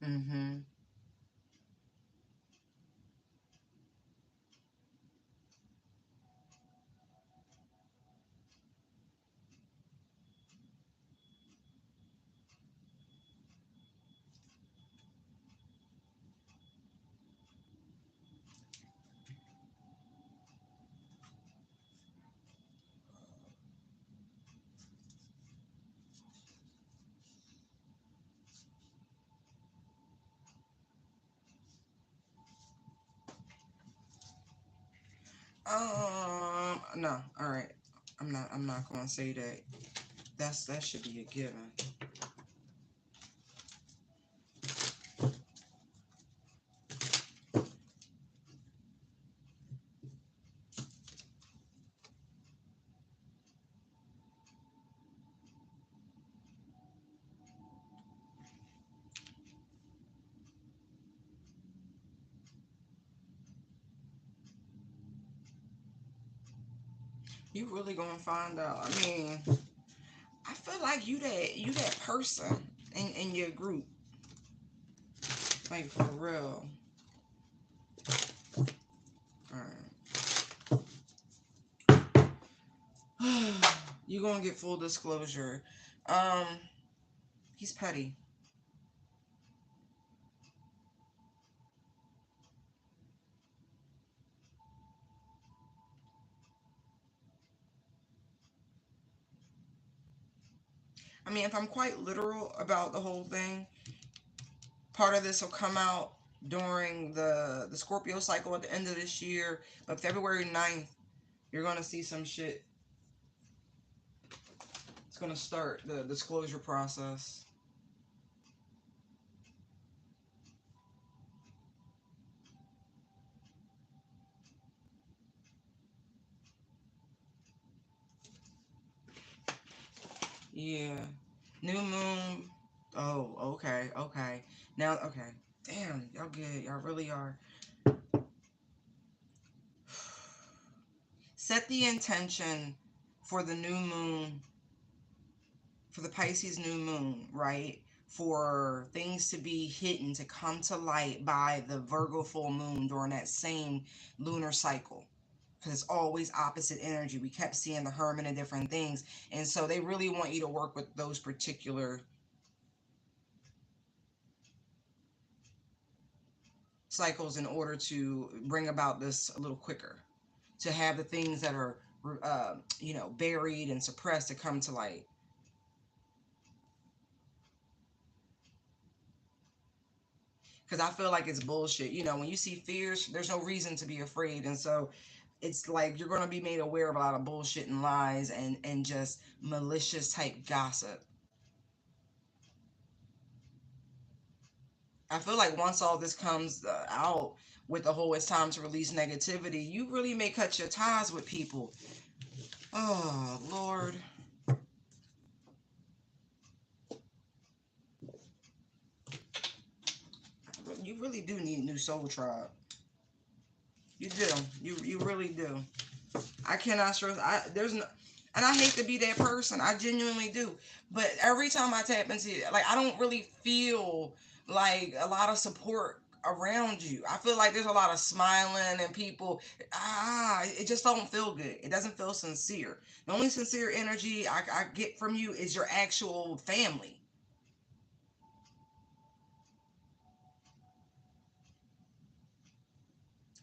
Mm-hmm. No, all right. I'm not gonna say that. That should be a given. You really gonna find out. I mean, I feel like you that person in your group, like for real. All right. You gonna get full disclosure. Um, he's petty. I mean, if I'm quite literal about the whole thing, part of this will come out during the Scorpio cycle at the end of this year. But February 9th, you're gonna see some shit. It's gonna start the disclosure process. Yeah. New moon. Oh, okay, okay. Now, okay. Damn, y'all good. Y'all really are. Set the intention for the new moon, for the Pisces new moon, right? For things to be hidden, to come to light by the Virgo full moon during that same lunar cycle. Because it's always opposite energy. We kept seeing the hermit and different things. And so they really want you to work with those particular cycles in order to bring about this a little quicker, to have the things that are buried and suppressed to come to light. Because I feel like it's bullshit. When you see fears, there's no reason to be afraid. And so it's like you're going to be made aware of a lot of bullshit and lies and just malicious type gossip. I feel like once all this comes out with the whole it's time to release negativity, you really may cut your ties with people. Oh, Lord. You really do need a new soul tribe. You do. You really do. I cannot stress. There's no, and I hate to be that person. I genuinely do. But every time I tap into it, like I don't really feel like a lot of support around you. I feel like there's a lot of smiling and people. It just don't feel good. It doesn't feel sincere. The only sincere energy I get from you is your actual family.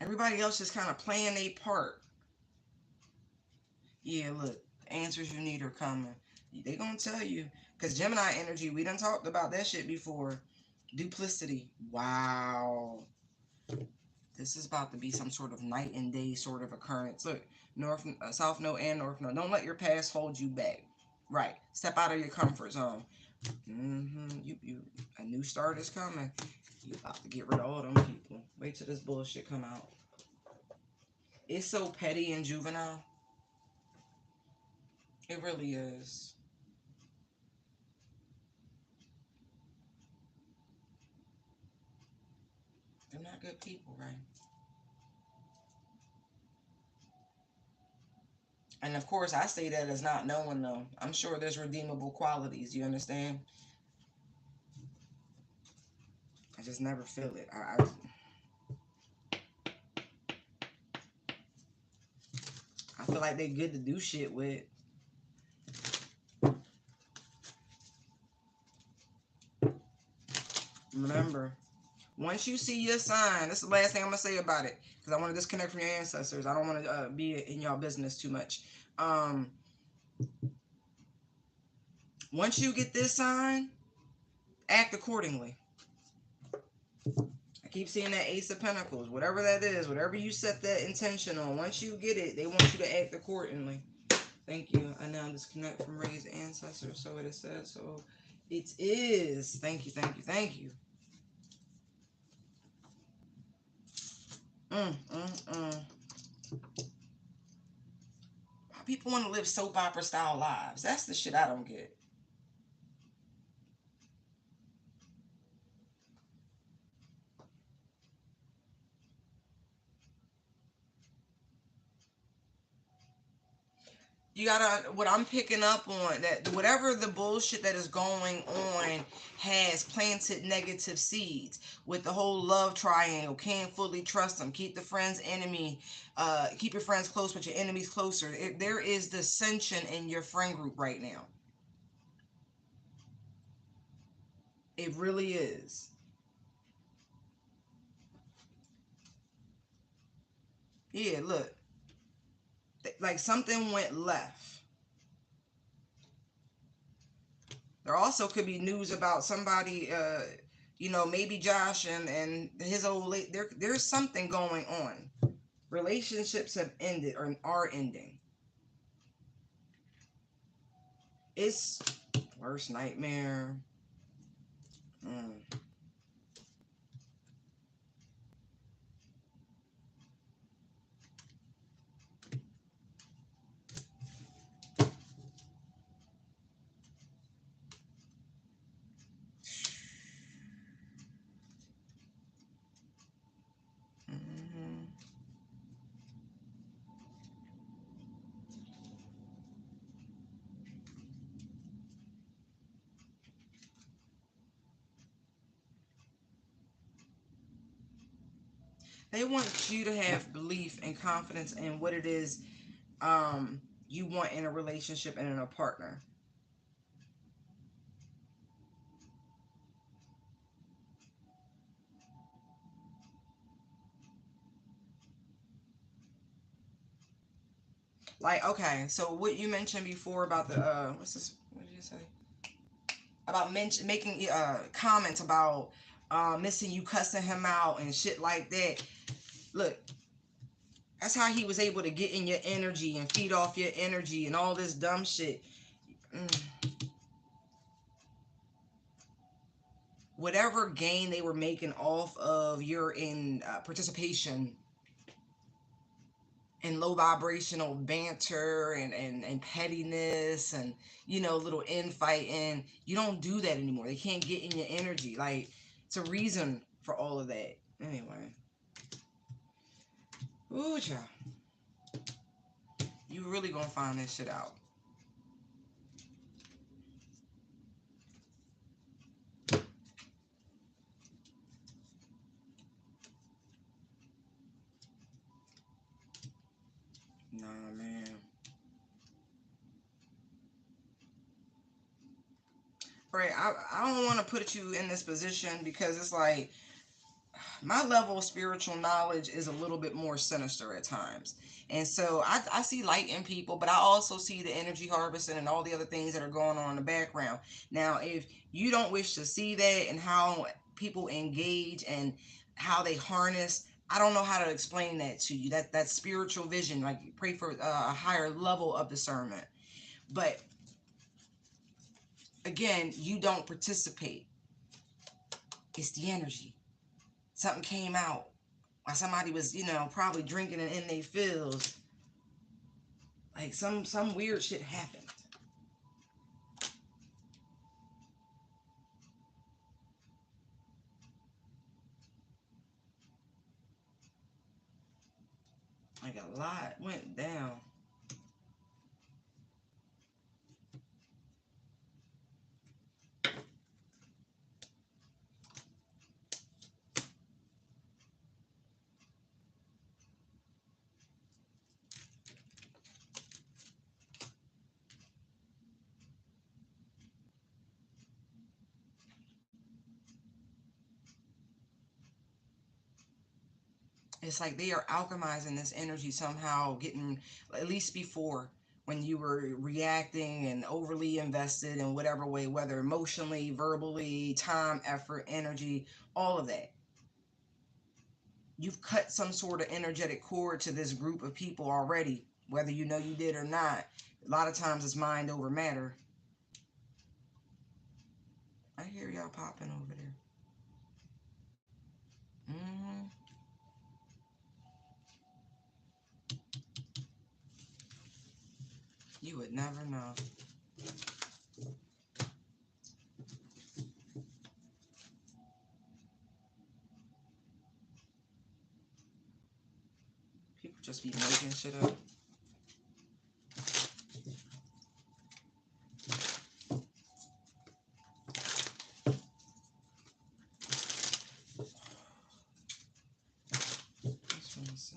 Everybody else just kind of playing their part. Yeah, look, answers you need are coming. They gonna tell you. Cause Gemini energy, we done talked about that shit before. Duplicity. Wow. This is about to be some sort of night and day sort of occurrence. Look, South Node and North Node. Don't let your past hold you back. Right. Step out of your comfort zone. A new start is coming. You about to get rid of all them people. Wait till this bullshit come out. It's so petty and juvenile. It really is. They're not good people, right? And of course, I say that as not knowing them. I'm sure there's redeemable qualities. You understand? I just never feel it. I feel like they're good to do shit with. Remember, once you see your sign, this is the last thing I'm gonna say about it, because I want to disconnect from your ancestors. I don't want to be in y'all business too much. Um, once you get this sign, act accordingly. I keep seeing that Ace of Pentacles, whatever that is, whatever you set that intention on. Once you get it, they want you to act accordingly. Thank you. I now disconnect from raised ancestors. So it is said. So it is. Thank you. Thank you. Thank you. Mm, mm, mm. People want to live soap opera style lives. That's the shit I don't get. You gotta, what I'm picking up on, that whatever the bullshit that is going on has planted negative seeds with the whole love triangle. Can't fully trust them. Keep the friends enemy, keep your friends close, but your enemies closer. There is dissension in your friend group right now. It really is. Yeah, look, like something went left. There also could be news about somebody, maybe Josh and his old lady. There's something going on. Relationships have ended or are ending. It's worst nightmare. Mm. Hmm. They want you to have belief and confidence in what it is you want in a relationship and in a partner. Like, okay, so what you mentioned before about the what's this? What did you say? About making comments about missing you, cussing him out and shit like that. Look, that's how he was able to get in your energy and feed off your energy and all this dumb shit. Mm. Whatever gain they were making off of your in participation in low vibrational banter and pettiness and little infighting, you don't do that anymore. They can't get in your energy. Like, it's a reason for all of that. Anyway, ooh, child, you really gonna find this shit out. Nah, man. Right, I don't want to put you in this position because it's like my level of spiritual knowledge is a little bit more sinister at times. And so I see light in people, but I also see the energy harvesting and all the other things that are going on in the background. Now, if you don't wish to see that and how people engage and how they harness, I don't know how to explain that to you. That spiritual vision, like pray for a higher level of discernment. But again, you don't participate. It's the energy. Something came out while somebody was, probably drinking and in their feels. Like some weird shit happened. Like a lot went down. It's like they are alchemizing this energy somehow, getting, at least before, when you were reacting and overly invested in whatever way, whether emotionally, verbally, time, effort, energy, all of that. You've cut some sort of energetic cord to this group of people already, whether you know you did or not. A lot of times it's mind over matter. I hear y'all popping over there. Mm-hmm. You would never know. People just be making shit up. Just want to say.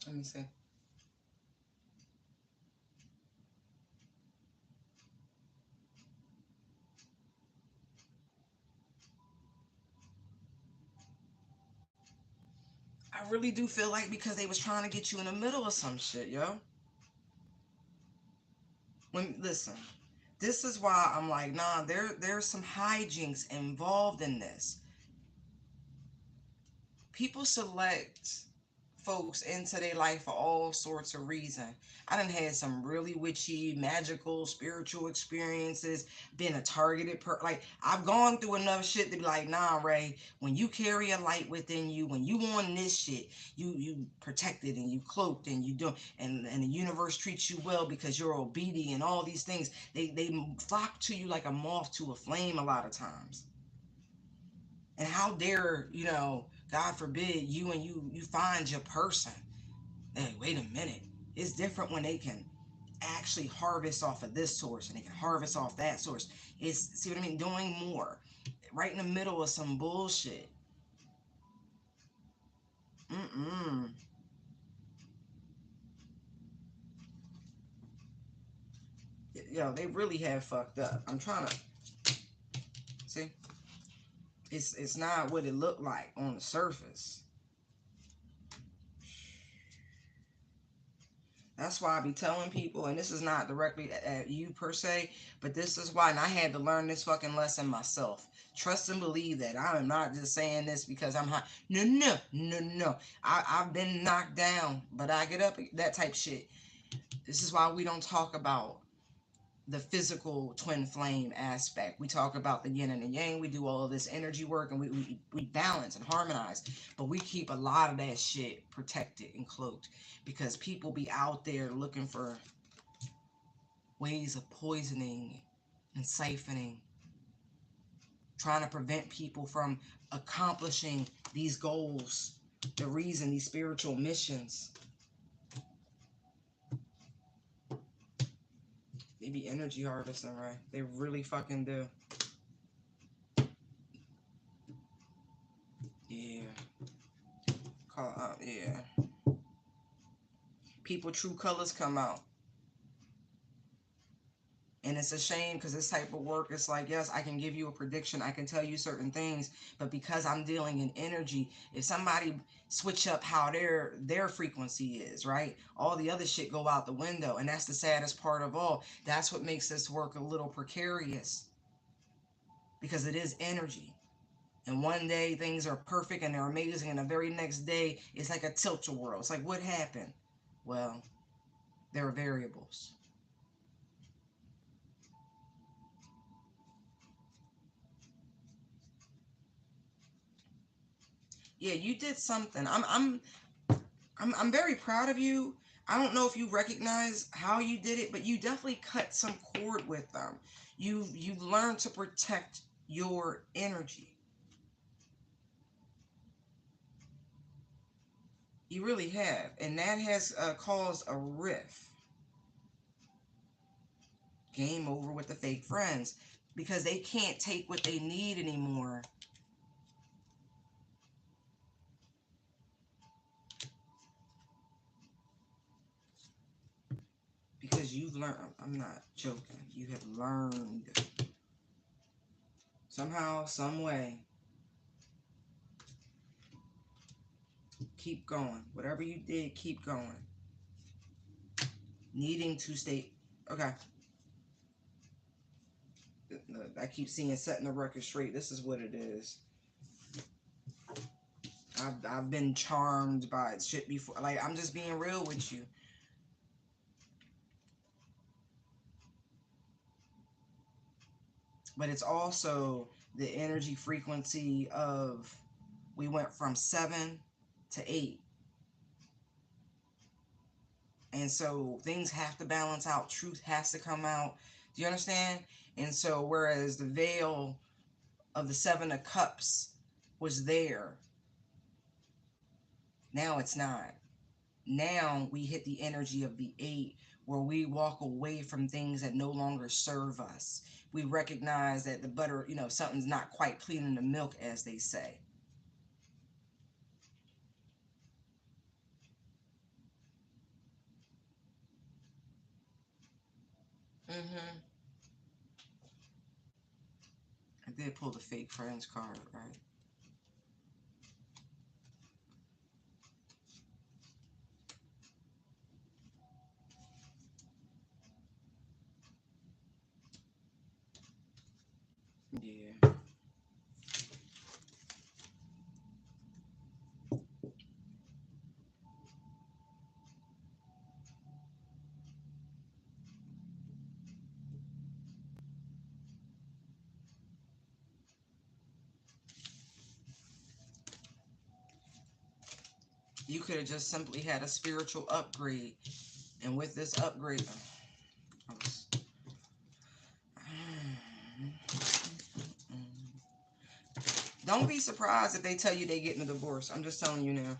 Let me see. I really do feel like because they was trying to get you in the middle of some shit, yo. Listen, this is why I'm like, nah, there's some hijinks involved in this. People select folks into their life for all sorts of reasons. I done had some really witchy, magical, spiritual experiences, been a targeted like I've gone through enough shit to be like, nah, Ray, when you carry a light within you, when you on this shit, you protected and you cloaked and you do, and the universe treats you well because you're obedient, all these things. They flock to you like a moth to a flame a lot of times. And how dare, God forbid, you find your person. Hey, wait a minute. It's different when they can actually harvest off of this source and they can harvest off that source. It's, see what I mean? Doing more. Right in the middle of some bullshit. Mm-mm. They really have fucked up. I'm trying to see. It's not what it looked like on the surface. That's why I be telling people, and this is not directly at you per se, but this is why, and I had to learn this fucking lesson myself. Trust and believe that I am not just saying this because I'm hot. No, no, no, no. I've been knocked down, but I get up. That type shit. This is why we don't talk about the physical twin flame aspect. We talk about the yin and the yang. We do all of this energy work, and we balance and harmonize. But we keep a lot of that shit protected and cloaked because people be out there looking for ways of poisoning and siphoning, trying to prevent people from accomplishing these goals, the reason, these spiritual missions. They be energy harvesting, right? They really fucking do. Yeah. Yeah. People true colors come out. And it's a shame because this type of work, it's like, yes, I can give you a prediction. I can tell you certain things. But because I'm dealing in energy, if somebody switch up how their frequency is, right? All the other shit go out the window. And that's the saddest part of all. That's what makes this work a little precarious. Because it is energy. And one day things are perfect and they're amazing. And the very next day, it's like a tilt-a-whirl. It's like, what happened? Well, there are variables. Yeah, you did something. I'm very proud of you. I don't know if you recognize how you did it, but you definitely cut some cord with them. You've learned to protect your energy. You really have, and that has caused a rift. Game over with the fake friends because they can't take what they need anymore. Because you've learned. I'm not joking. You have learned somehow, some way. Keep going. Whatever you did, keep going. Needing to stay. Okay. I keep seeing setting the record straight. This is what it is. I've been charmed by shit before. Like, I'm just being real with you. But it's also the energy frequency of, we went from 7 to 8. And so things have to balance out. Truth has to come out. Do you understand? And so whereas the veil of the 7 of Cups was there, now it's not. Now we hit the energy of the 8, where we walk away from things that no longer serve us. We recognize that the butter, something's not quite clean in the milk, as they say. Mm-hmm. I did pull the fake friends card, right? Yeah. You could have just simply had a spiritual upgrade. And with this upgrade, don't be surprised if they tell you they getting a divorce. I'm just telling you now.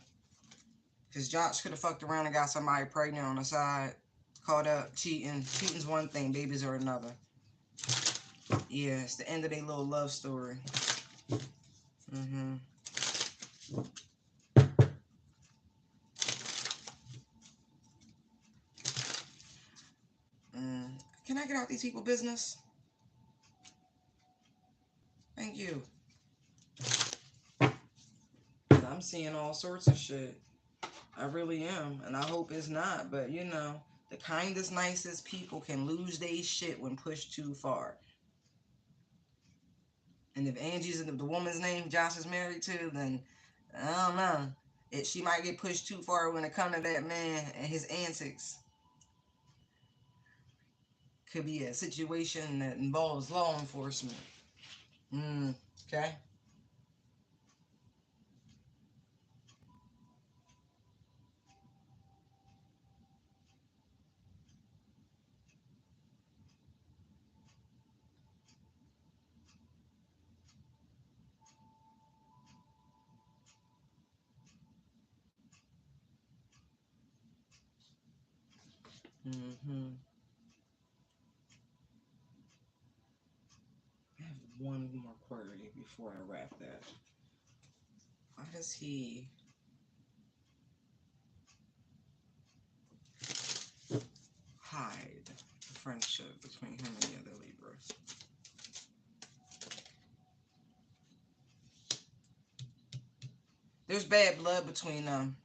Because Josh could have fucked around and got somebody pregnant on the side. Caught up cheating. Cheating's one thing, babies are another. Yeah, it's the end of their little love story. Mm-hmm. Can I get out these people business? Thank you. I'm seeing all sorts of shit. I really am. And I hope it's not. But, the kindest, nicest people can lose their shit when pushed too far. And if Angie's the woman's name Josh is married to, then I don't know. She might get pushed too far when it comes to that man and his antics. Could be a situation that involves law enforcement. Okay. Mm-hmm. one more query before I wrap that. Why does he hide the friendship between him and the other Libra? There's bad blood between them.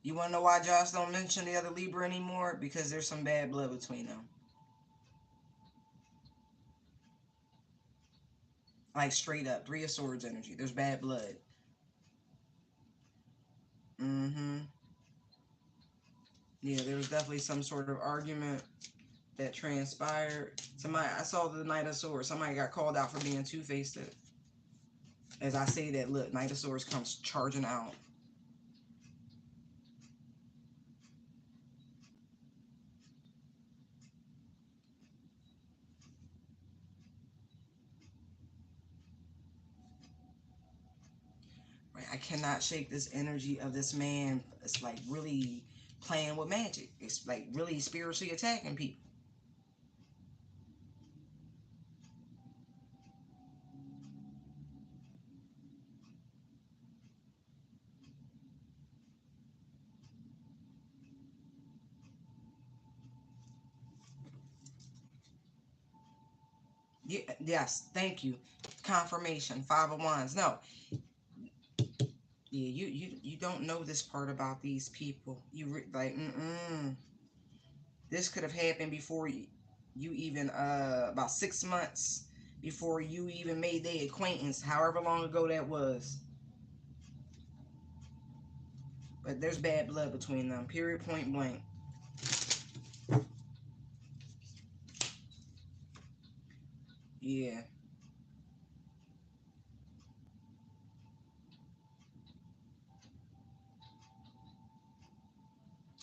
You want to know why Josh don't mention the other Libra anymore? Because there's some bad blood between them. Like straight up, Three of Swords energy. There's bad blood. Mm-hmm. Yeah, there was definitely some sort of argument that transpired. Somebody, I saw the Knight of Swords. Somebody got called out for being two-faced. As I say that, look, Knight of Swords comes charging out. Right, I cannot shake this energy of this man. It's like really playing with magic. It's like really spiritually attacking people. Yeah, yes, thank you. Confirmation. Five of Wands. No, yeah, you don't know this part about these people. Like, this could have happened before you even about 6 months before you even made their acquaintance. However long ago that was. But there's bad blood between them. Period. Point blank. Yeah.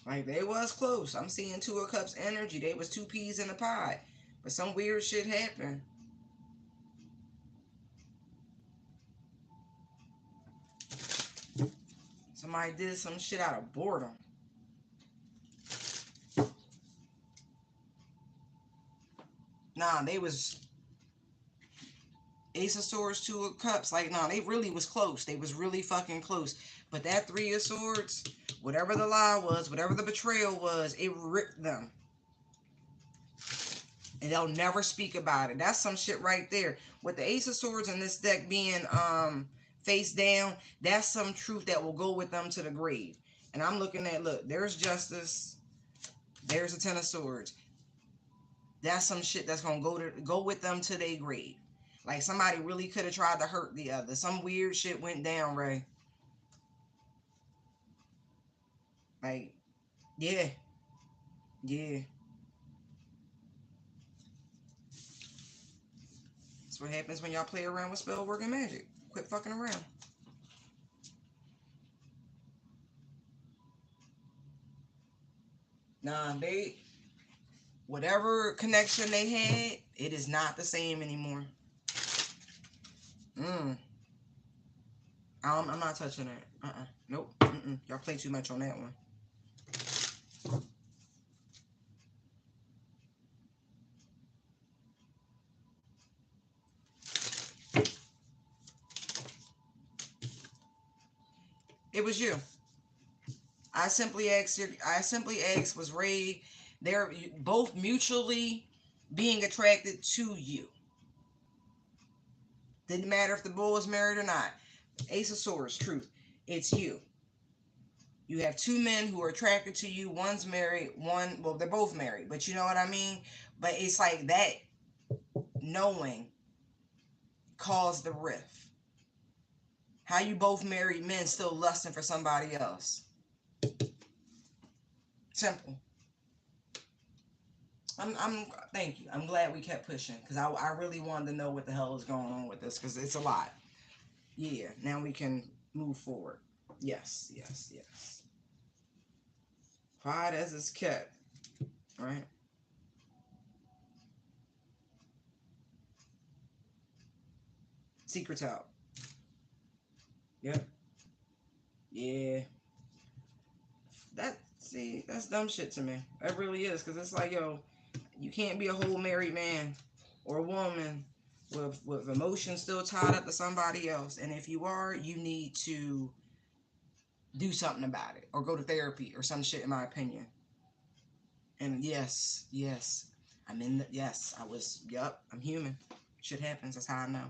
Like they was close. I'm seeing Two of Cups energy. They was two peas in a pod. But some weird shit happened. Somebody did some shit out of boredom. Nah, they was Ace of Swords, Two of Cups. Like, nah, they really was close. They was really fucking close. But that Three of Swords, whatever the lie was, whatever the betrayal was, it ripped them. And they'll never speak about it. That's some shit right there. With the Ace of Swords in this deck being face down, that's some truth that will go with them to the grave. And I'm looking at, look, there's Justice, there's the Ten of Swords. That's some shit that's gonna go with them to their grave. Like somebody really could have tried to hurt the other. Some weird shit went down, Ray. Like, yeah, yeah. That's what happens when y'all play around with spell work and magic. Quit fucking around. Nah, whatever connection they had, it is not the same anymore. I'm not touching that. Nope. Y'all play too much on that one. It was you. I simply asked, was Ray, they're both mutually being attracted to you. Didn't matter if the bull was married or not. Ace of Swords, truth. It's you. You have two men who are attracted to you. One's married, well, they're both married, but you know what I mean? But it's like that knowing caused the rift. How you both married men still lusting for somebody else. Simple. Thank you. I'm glad we kept pushing because I really wanted to know what the hell is going on with this because it's a lot. Yeah, now we can move forward. Yes, yes, yes. Quiet as it's kept, right? Secrets out. Yep. Yeah. That's dumb shit to me. That really is because it's like, yo, you can't be a whole married man or woman with emotions still tied up to somebody else. And if you are, you need to do something about it or go to therapy or some shit, in my opinion. And yes, yes, yes, yep, I'm human. Shit happens. That's how I know.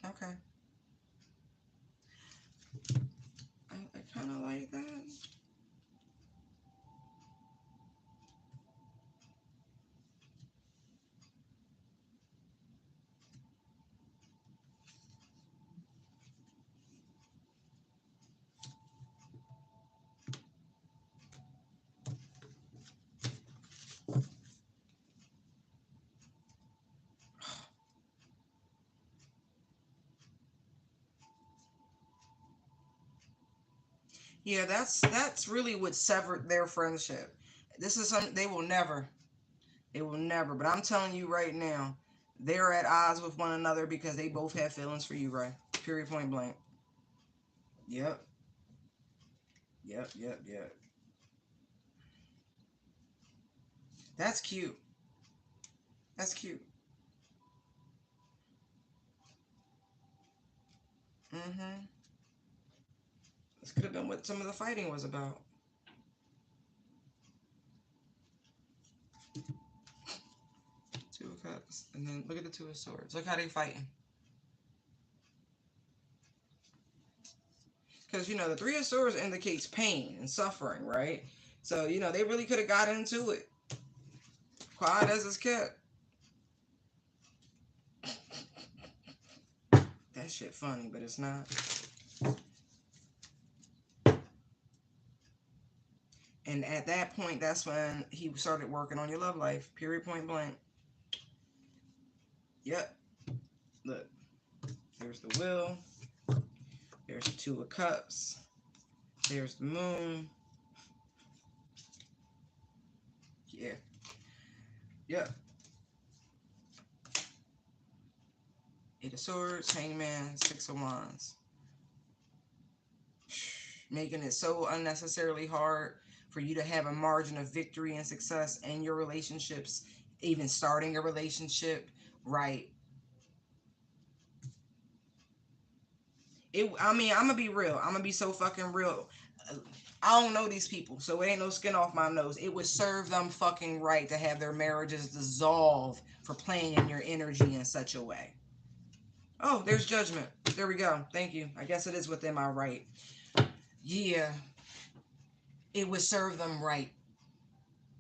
Okay. I kind of like that. Yeah, that's really what severed their friendship. This is something they will never. But I'm telling you right now, they're at odds with one another because they both have feelings for you, Ray. Period, point blank. Yep, yep. That's cute. That's cute. Mm-hmm. This could have been what some of the fighting was about. Two of Cups, and then look at the Two of Swords. Look how they fighting. Because the Three of Swords indicates pain and suffering, right? So they really could have got into it. Quiet as it's kept. That shit funny, but it's not. And at that point, that's when he started working on your love life. Period, point blank. Yep. Look, there's the Wheel. There's the Two of Cups. There's the Moon. Yeah. Yep. Eight of Swords, Hangman, Six of Wands. Making it so unnecessarily hard for you to have a margin of victory and success in your relationships, even starting a relationship, right? I mean, I'm gonna be real. I'm gonna be so fucking real. I don't know these people, so it ain't no skin off my nose. It would serve them fucking right to have their marriages dissolve for playing in your energy in such a way. Oh, there's Judgment. There we go. Thank you. I guess it is within my right. Yeah, it would serve them right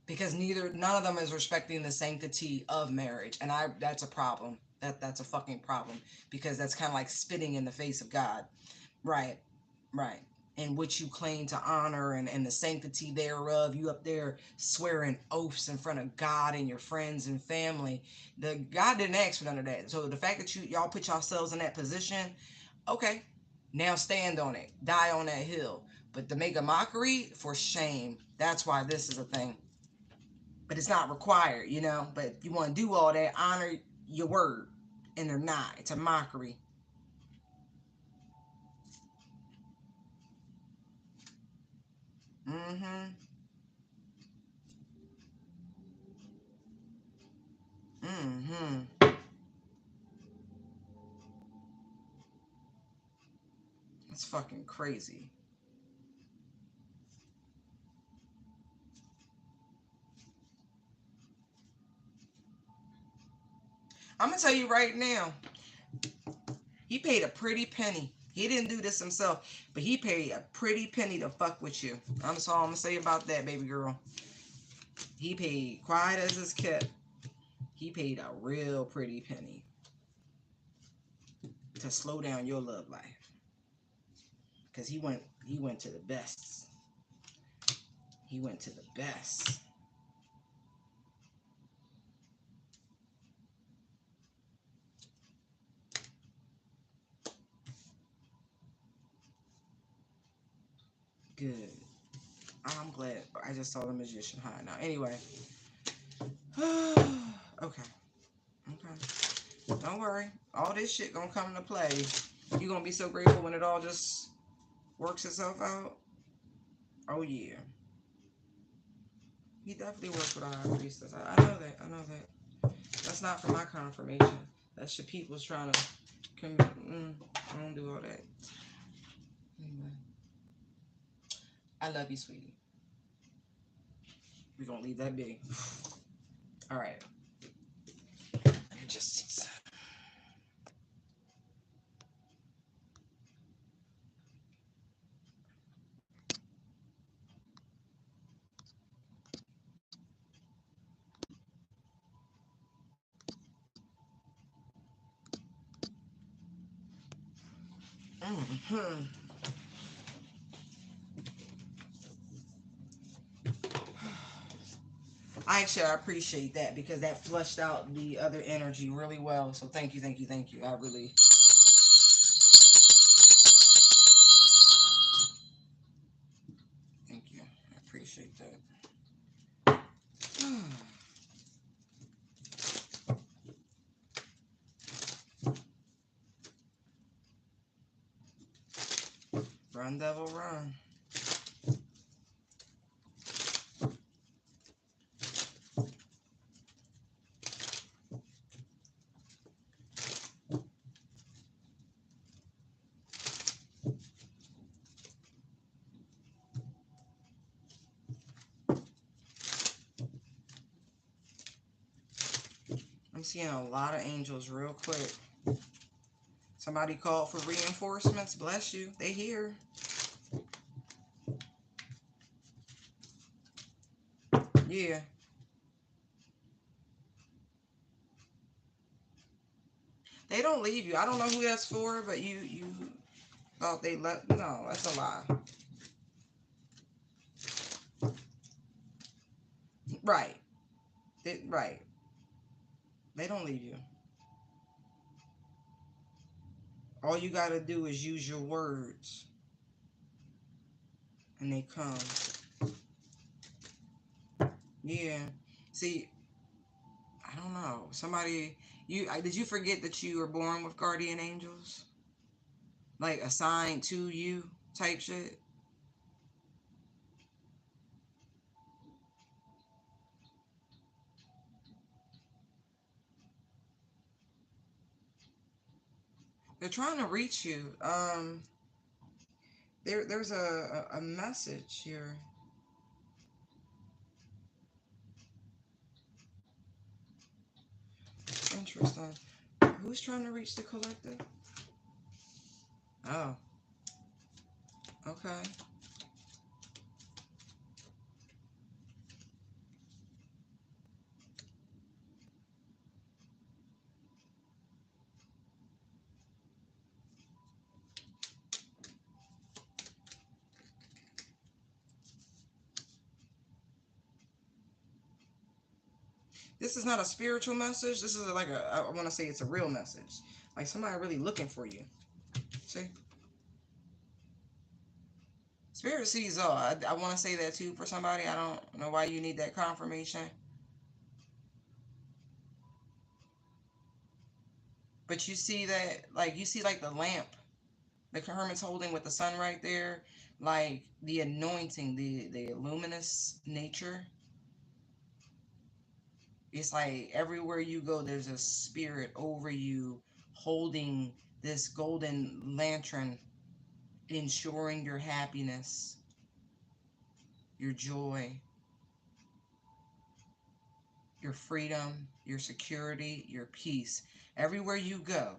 because none of them is respecting the sanctity of marriage, and that's a problem. That's a fucking problem because that's kind of like spitting in the face of God. Right, right. And what you claim to honor and the sanctity thereof, you up there swearing oaths in front of God and your friends and family. The God didn't ask for none of that. So the fact that y'all put yourselves in that position, okay, now stand on it, die on that hill. But to make a mockery, for shame. That's why this is a thing. But it's not required, But if you want to do all that, honor your word, and they're not. It's a mockery. Mm-hmm. Mm-hmm. That's fucking crazy. I'm gonna tell you right now, he paid a pretty penny. He didn't do this himself, but he paid a pretty penny to fuck with you. That's all I'm gonna say about that, baby girl. He paid, quiet as it's kept. He paid a real pretty penny to slow down your love life, cause he went to the best. He went to the best. Good. I'm glad. I just saw the magician high now. Anyway. Okay. Okay. Don't worry. All this shit gonna come into play. You're gonna be so grateful when it all just works itself out. Oh yeah, he definitely works with our high priestess. I know that. I know that. That's not for my confirmation. That's your people's trying to. I don't do all that. Anyway, I love you, sweetie. We're gonna leave that be. All right. Let me just. Mm-hmm. I appreciate that because that flushed out the other energy really well. So thank you, thank you, thank you. I really. Thank you. I appreciate that. Run, devil, run. I'm seeing a lot of angels real quick. Somebody called for reinforcements. Bless you. They here. Yeah. They don't leave you. I don't know who that's for, but you thought they left. No, that's a lie. Right. Right. They don't leave you. All you got to do is use your words, and they come. Yeah. See, I don't know. Somebody, did you forget that you were born with guardian angels, like assigned to you, type shit? They're trying to reach you. There's a message here. Interesting. Who's trying to reach the collective? Oh, okay. This is not a spiritual message. This is like I want to say it's a real message. Like somebody really looking for you. See? Spirit sees all. I want to say that too for somebody. I don't know why you need that confirmation. But you see that, like, you see, like, the lamp the hermit's holding with the sun right there. Like, the anointing, the luminous nature. It's like everywhere you go, there's a spirit over you holding this golden lantern, ensuring your happiness, your joy, your freedom, your security, your peace. Everywhere you go.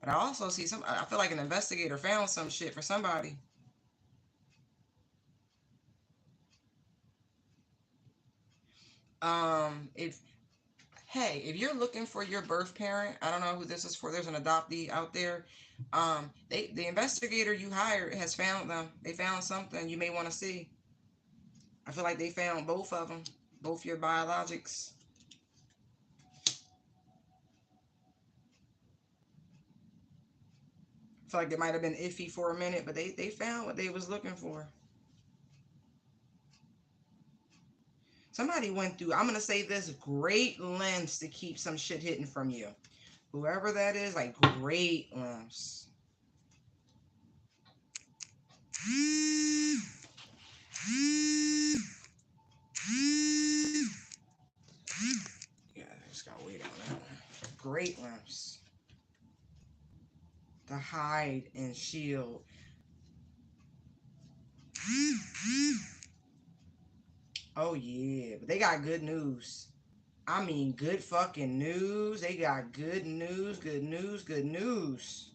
But I also see I feel like an investigator found some shit for somebody. If Hey, if you're looking for your birth parent, I don't know who this is for. There's an adoptee out there. The investigator you hired has found them. They found something you may want to see. I feel like they found both of them, both your biologics. I feel like they might have been iffy for a minute, but they found what they was looking for. Somebody went through, I'm gonna say this, great lengths to keep some shit hidden from you. Whoever that is, like great lengths. great lengths to hide and shield. Oh yeah, but they got good news. I mean, good fucking news. They got good news, good news, good news.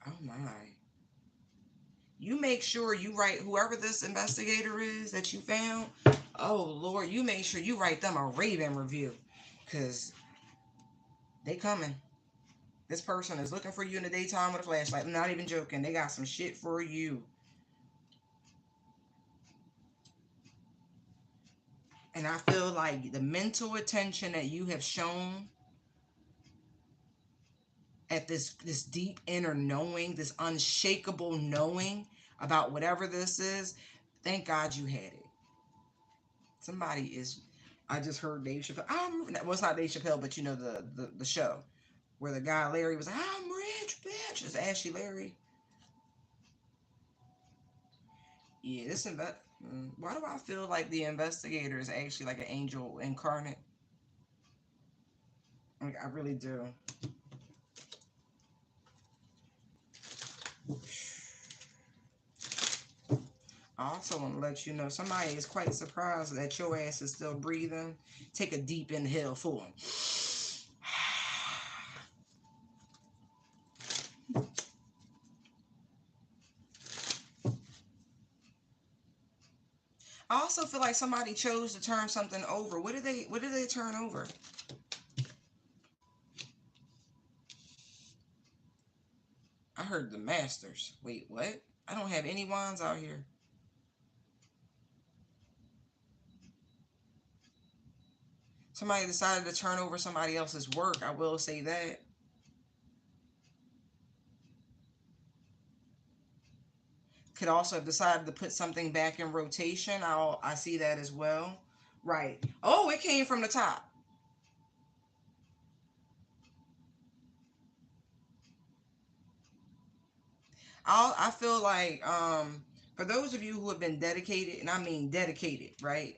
Oh my. You make sure you write whoever this investigator is that you found. Oh Lord, you make sure you write them a raving review, cause they coming. This person is looking for you in the daytime with a flashlight. I'm not even joking. They got some shit for you. And I feel like the mental attention that you have shown at this deep inner knowing, this unshakable knowing about whatever this is, thank God you had it. Somebody is, I just heard Dave Chappelle. Well, it's not Dave Chappelle, but you know the show where the guy Larry was like, I'm rich, bitch. It's Ashley Larry. Yeah, why do I feel like the investigator is actually like an angel incarnate? Like, I really do. I also want to let you know somebody is quite surprised that your ass is still breathing. Take a deep inhale for them. I also feel like somebody chose to turn something over. What did they turn over? I heard the masters. Wait, what? I don't have any wands out here. Somebody decided to turn over somebody else's work. I will say that. Could also have decided to put something back in rotation. I see that as well. Right. Oh, it came from the top. I feel like for those of you who have been dedicated, and I mean dedicated, right?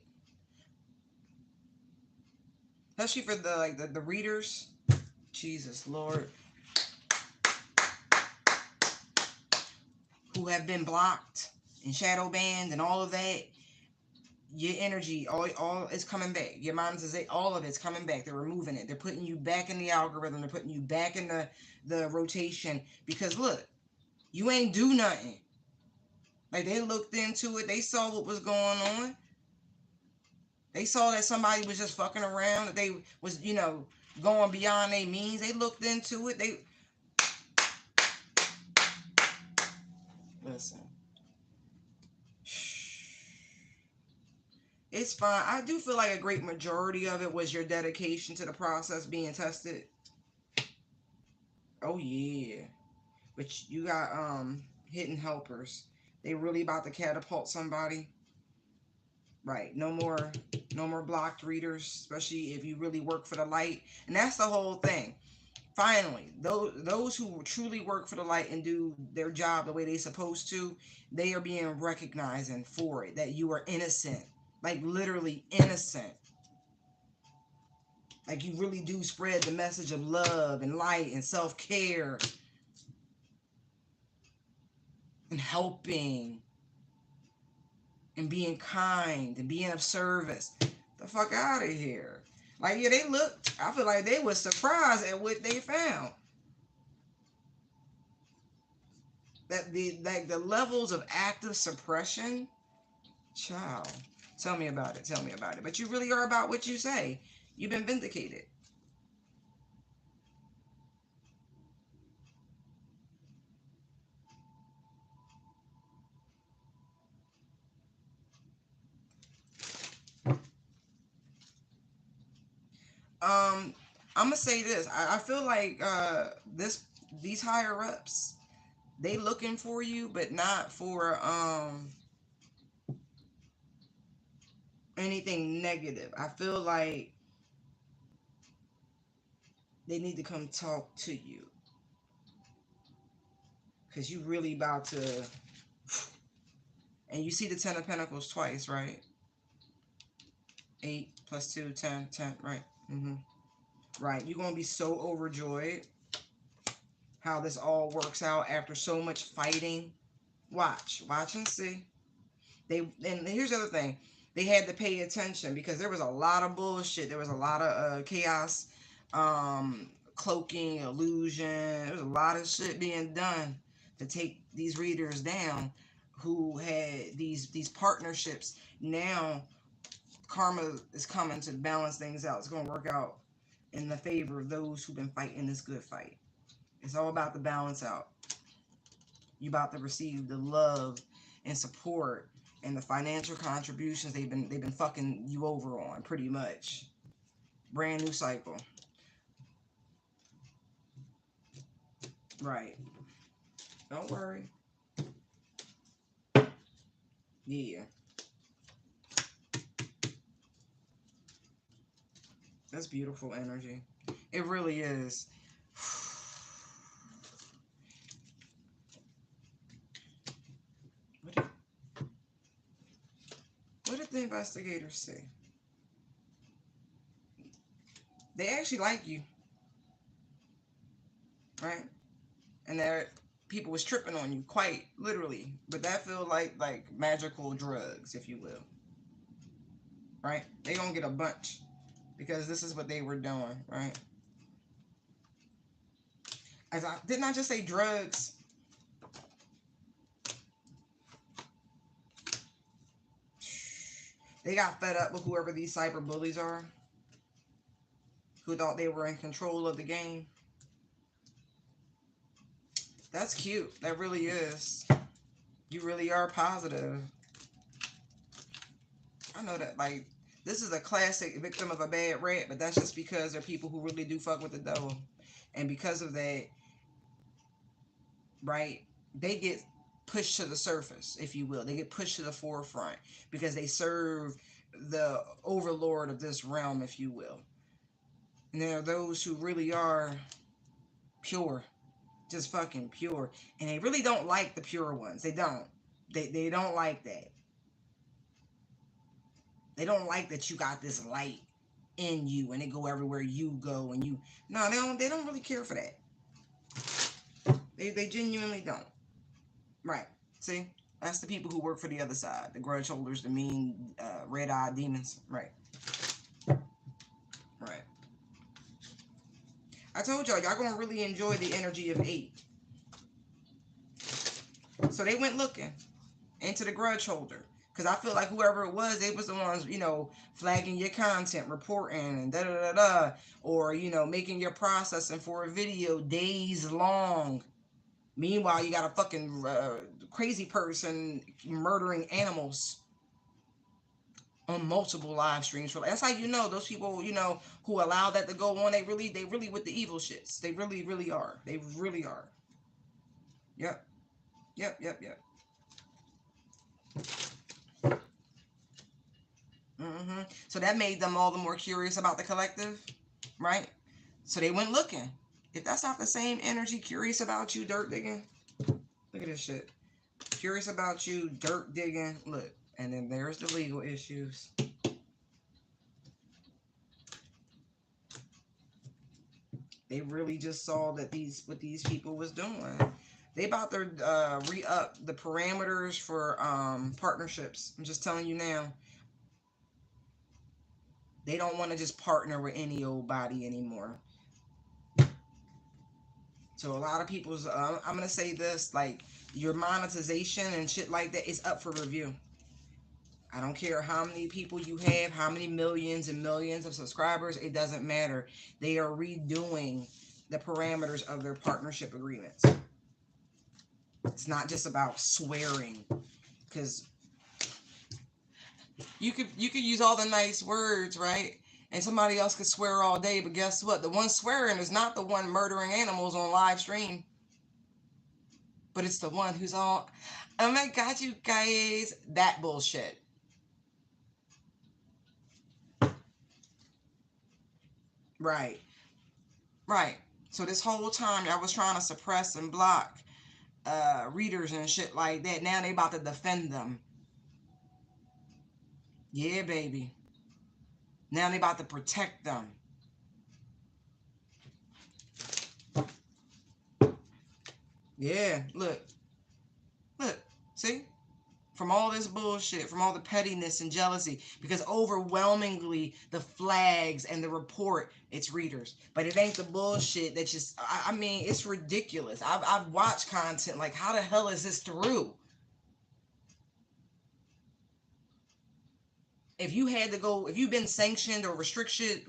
Especially for the readers. Jesus Lord. Who have been blocked and shadow banned and all of that. Your energy, all is coming back. Your mind's is all of it's coming back. They're removing it. They're putting you back in the algorithm. They're putting you back in the rotation. Because look, you ain't do nothing. Like, they looked into it. They saw what was going on. They saw that somebody was just fucking around. That they was, going beyond their means. They looked into it. They listen. It's fine. I do feel like a great majority of it was your dedication to the process being tested. Oh yeah. But you got hidden helpers. They really about to catapult somebody. Right. No more blocked readers, especially if you really work for the light. And that's the whole thing. Finally, those who truly work for the light and do their job the way they're supposed to, they are being recognized and for it. That you are innocent. Like, literally innocent. Like, you really do spread the message of love and light and self-care and helping and being kind and being of service. The fuck out of here. Like, yeah, I feel like they were surprised at what they found. That the levels of active suppression, child. Tell me about it. Tell me about it. But you really are about what you say. You've been vindicated. I'm gonna say this. I feel like these higher ups, they looking for you, but not for anything negative. I feel like they need to come talk to you, because you really about to. And you see the Ten of Pentacles twice, right? 8 plus 2, 10, 10, right? Right. You're going to be so overjoyed how this all works out after so much fighting. Watch and see. And here's the other thing. They had to pay attention because there was a lot of bullshit. There was a lot of chaos, cloaking, illusion. There was a lot of shit being done to take these readers down who had these partnerships. Now karma is coming to balance things out. It's going to work out in the favor of those who've been fighting this good fight. It's all about the balance out. You about to receive the love and support and the financial contributions they've been fucking you over on, pretty much. Brand new cycle. Right. Don't worry. Yeah. That's beautiful energy. It really is. What did the investigators say? They actually like you. Right? And that people was tripping on you, quite literally. But that feel like magical drugs, if you will. Right? They gonna get a bunch. Because this is what they were doing, right? Didn't I just say drugs? They got fed up with whoever these cyber bullies are, who thought they were in control of the game. That's cute. That really is. You really are positive. I know that, like, this is a classic victim of a bad rap, but that's just because they're people who really do fuck with the devil. And because of that, right, they get pushed to the surface, if you will. They get pushed to the forefront because they serve the overlord of this realm, if you will. And there are those who really are pure, just fucking pure. And they really don't like the pure ones. They don't. They don't like that. They don't like that you got this light in you and it go everywhere you go and you. No, they don't really care for that. They genuinely don't. Right. See? That's the people who work for the other side. The grudge holders, the mean red-eyed demons. Right. Right. I told y'all gonna really enjoy the energy of 8. So they went looking into the grudge holder. Because I feel like whoever it was, they was the ones, flagging your content, reporting, and da-da-da-da. Or, making your processing for a video days long. Meanwhile, you got a fucking crazy person murdering animals on multiple live streams. That's how you know those people, who allow that to go on. They really with the evil shits. They really, really are. They really are. Yep. So that made them all the more curious about the collective, right? So they went looking. If that's not the same energy, curious about you, dirt digging. Look at this shit. Curious about you, dirt digging. Look, and then there's the legal issues. They really just saw that what these people was doing. They about to re-up the parameters for partnerships. I'm just telling you now. They don't want to just partner with any old body anymore. So a lot of people's, I'm going to say this, like, your monetization and shit like that is up for review. I don't care how many people you have, how many millions and millions of subscribers, it doesn't matter. They are redoing the parameters of their partnership agreements. It's not just about swearing, because you could use all the nice words, right? And somebody else could swear all day, but guess what? The one swearing is not the one murdering animals on live stream. But it's the one who's all, oh my God, you guys, that bullshit. Right. Right. So this whole time I was trying to suppress and block readers and shit like that. Now they about to defend them. Yeah, baby. Now they about to protect them. Yeah, look, look, see? From all this bullshit, from all the pettiness and jealousy, because overwhelmingly the flags and the report, it's readers. But it ain't the bullshit that just, I mean, it's ridiculous. I've watched content like, how the hell is this through? If you had to go, if you've been sanctioned or restricted,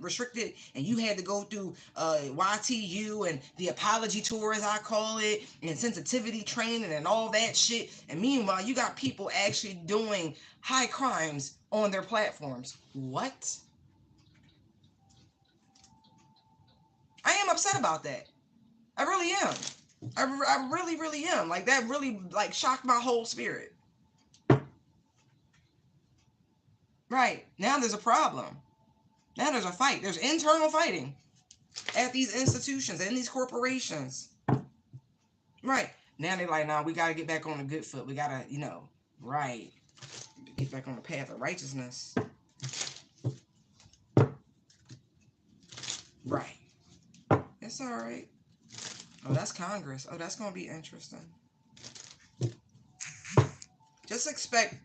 and you had to go through YTU and the apology tour, as I call it, and sensitivity training and all that shit, and meanwhile you got people actually doing high crimes on their platforms. What? I am upset about that. I really am. I really, really am. Like, that really, like, shocked my whole spirit. Right. Now there's a problem. Now there's a fight. There's internal fighting at these institutions and these corporations. Right. Now they're like, nah, we got to get back on the good foot. We got to, right. Get back on the path of righteousness. Right. It's all right. Oh, that's Congress. Oh, that's going to be interesting. Just expect,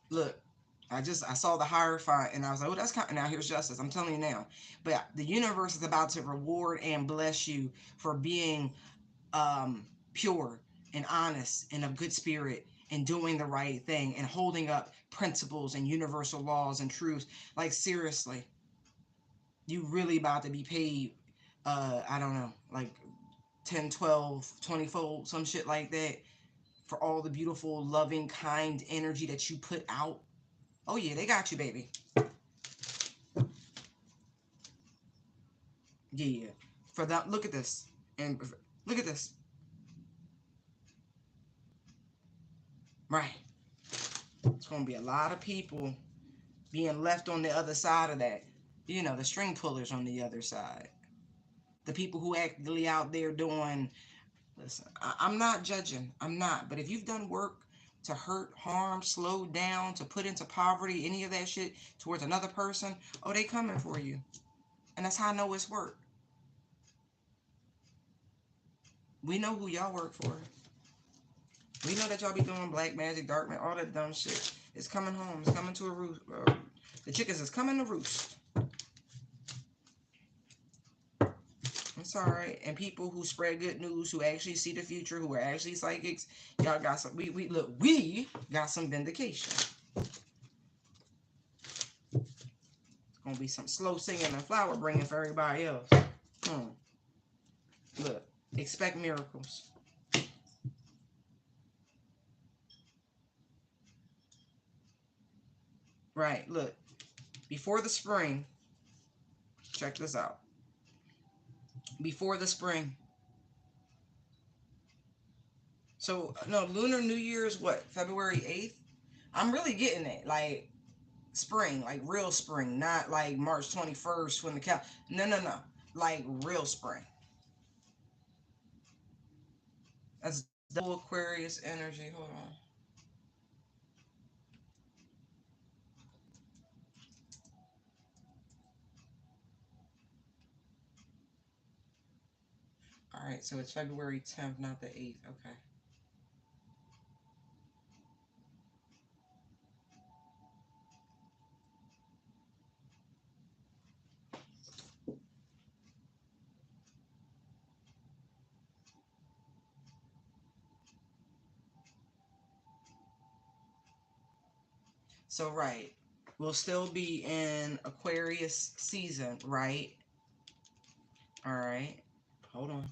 look, I saw the Hierophant and I was like, oh, that's kind of, now here's justice. I'm telling you now. But the universe is about to reward and bless you for being pure and honest and of good spirit and doing the right thing and holding up principles and universal laws and truths. Like, seriously, you really about to be paid, I don't know, like 10, 12, 20 fold, some shit like that, for all the beautiful, loving, kind energy that you put out. Oh yeah, they got you, baby. Yeah. For that, look at this. And look at this. Right. It's going to be a lot of people being left on the other side of that. The string pullers on the other side. The people who actually out there doing, listen, I'm not judging. I'm not. But if you've done work to hurt, harm, slow down, to put into poverty, any of that shit towards another person, oh, they coming for you. And that's how I know it's work. We know who y'all work for. We know that y'all be doing black magic, dark magic, all that dumb shit. It's coming home. It's coming to a roost. The chickens is coming to roost. It's all right. And people who spread good news, who actually see the future, who are actually psychics, y'all got some. We got some vindication. It's gonna be some slow singing and flower bringing for everybody else. Look, expect miracles. Right. Look, before the spring. Check this out. Before the spring. So no, Lunar New Year is what? February 8th? I'm really getting it. Like spring, like real spring, not like March 21st when the cow. No. Like real spring. That's double Aquarius energy. Hold on. All right, so it's February 10th, not the 8th. Okay. So right, we'll still be in Aquarius season, right? All right. Hold on.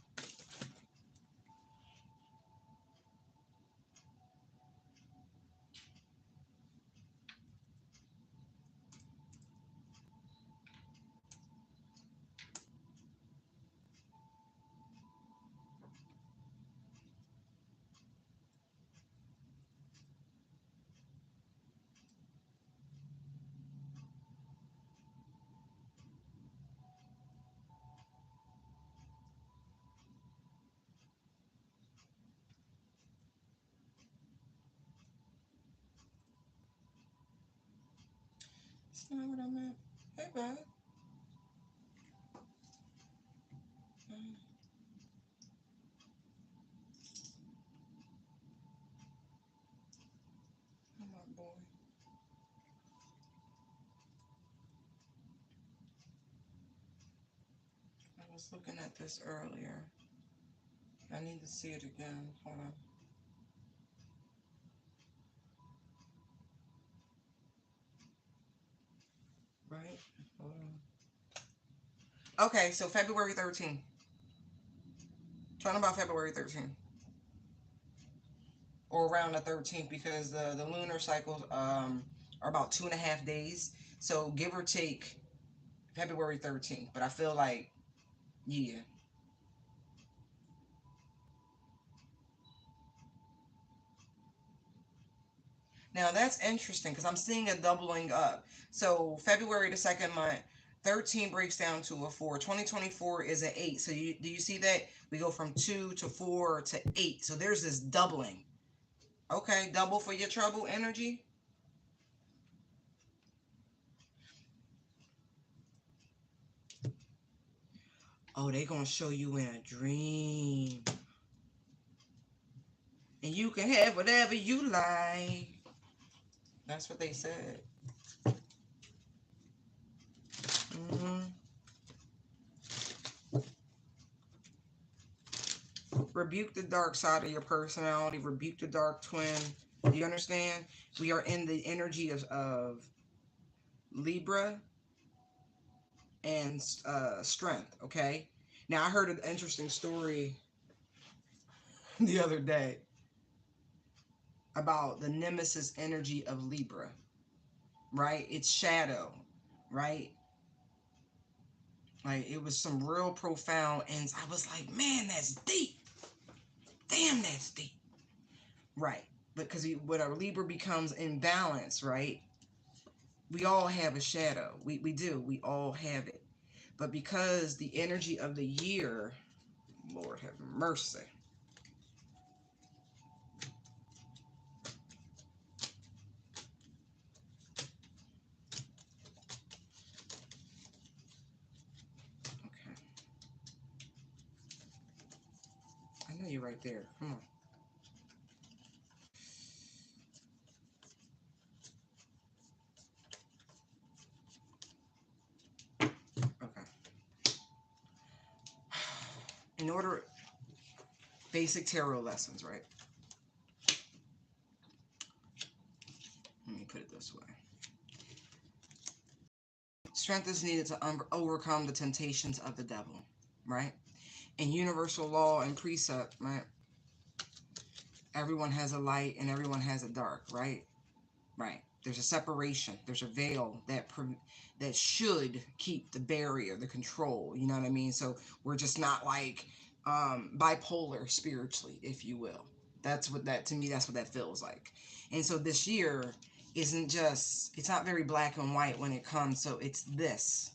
That's not what I meant. Hey, man. Oh, my boy. I was looking at this earlier. I need to see it again. Hold on. Right? Hold on. Okay, so February 13th. Talking about February 13th. Or around the 13th because the lunar cycles are about 2.5 days. So give or take February 13th. But I feel like, yeah. Now that's interesting because I'm seeing a doubling up. So February the second month, 13 breaks down to a 4. 2024 is an 8. So do you see that? We go from 2 to 4 to 8. So there's this doubling. Okay, double for your trouble energy. Oh, they gonna show you in a dream. And you can have whatever you like. That's what they said. hmm Rebuke the dark side of your personality. Rebuke the dark twin. Do you understand? We are in the energy of Libra and strength. Okay. Now I heard an interesting story the other day about the nemesis energy of Libra. Right? It's shadow. Right? Like it was some real profound, and I was like, man, that's deep. Damn, that's deep. Right. Because when our Libra becomes imbalanced, right? We all have a shadow. We do. We all have it. But because the energy of the year, Lord have mercy. Okay. I know you're right there. Come on. Okay. In order, basic tarot lessons, right? Let me put it this way. Strength is needed to overcome the temptations of the devil, right? In universal law and precept, right? Everyone has a light and everyone has a dark, right? Right. There's a separation. There's a veil that should keep the barrier, the control. You know what I mean? So we're just not like bipolar spiritually, if you will. That's what that to me. That's what that feels like. And so this year isn't just. It's not very black and white when it comes. So it's this,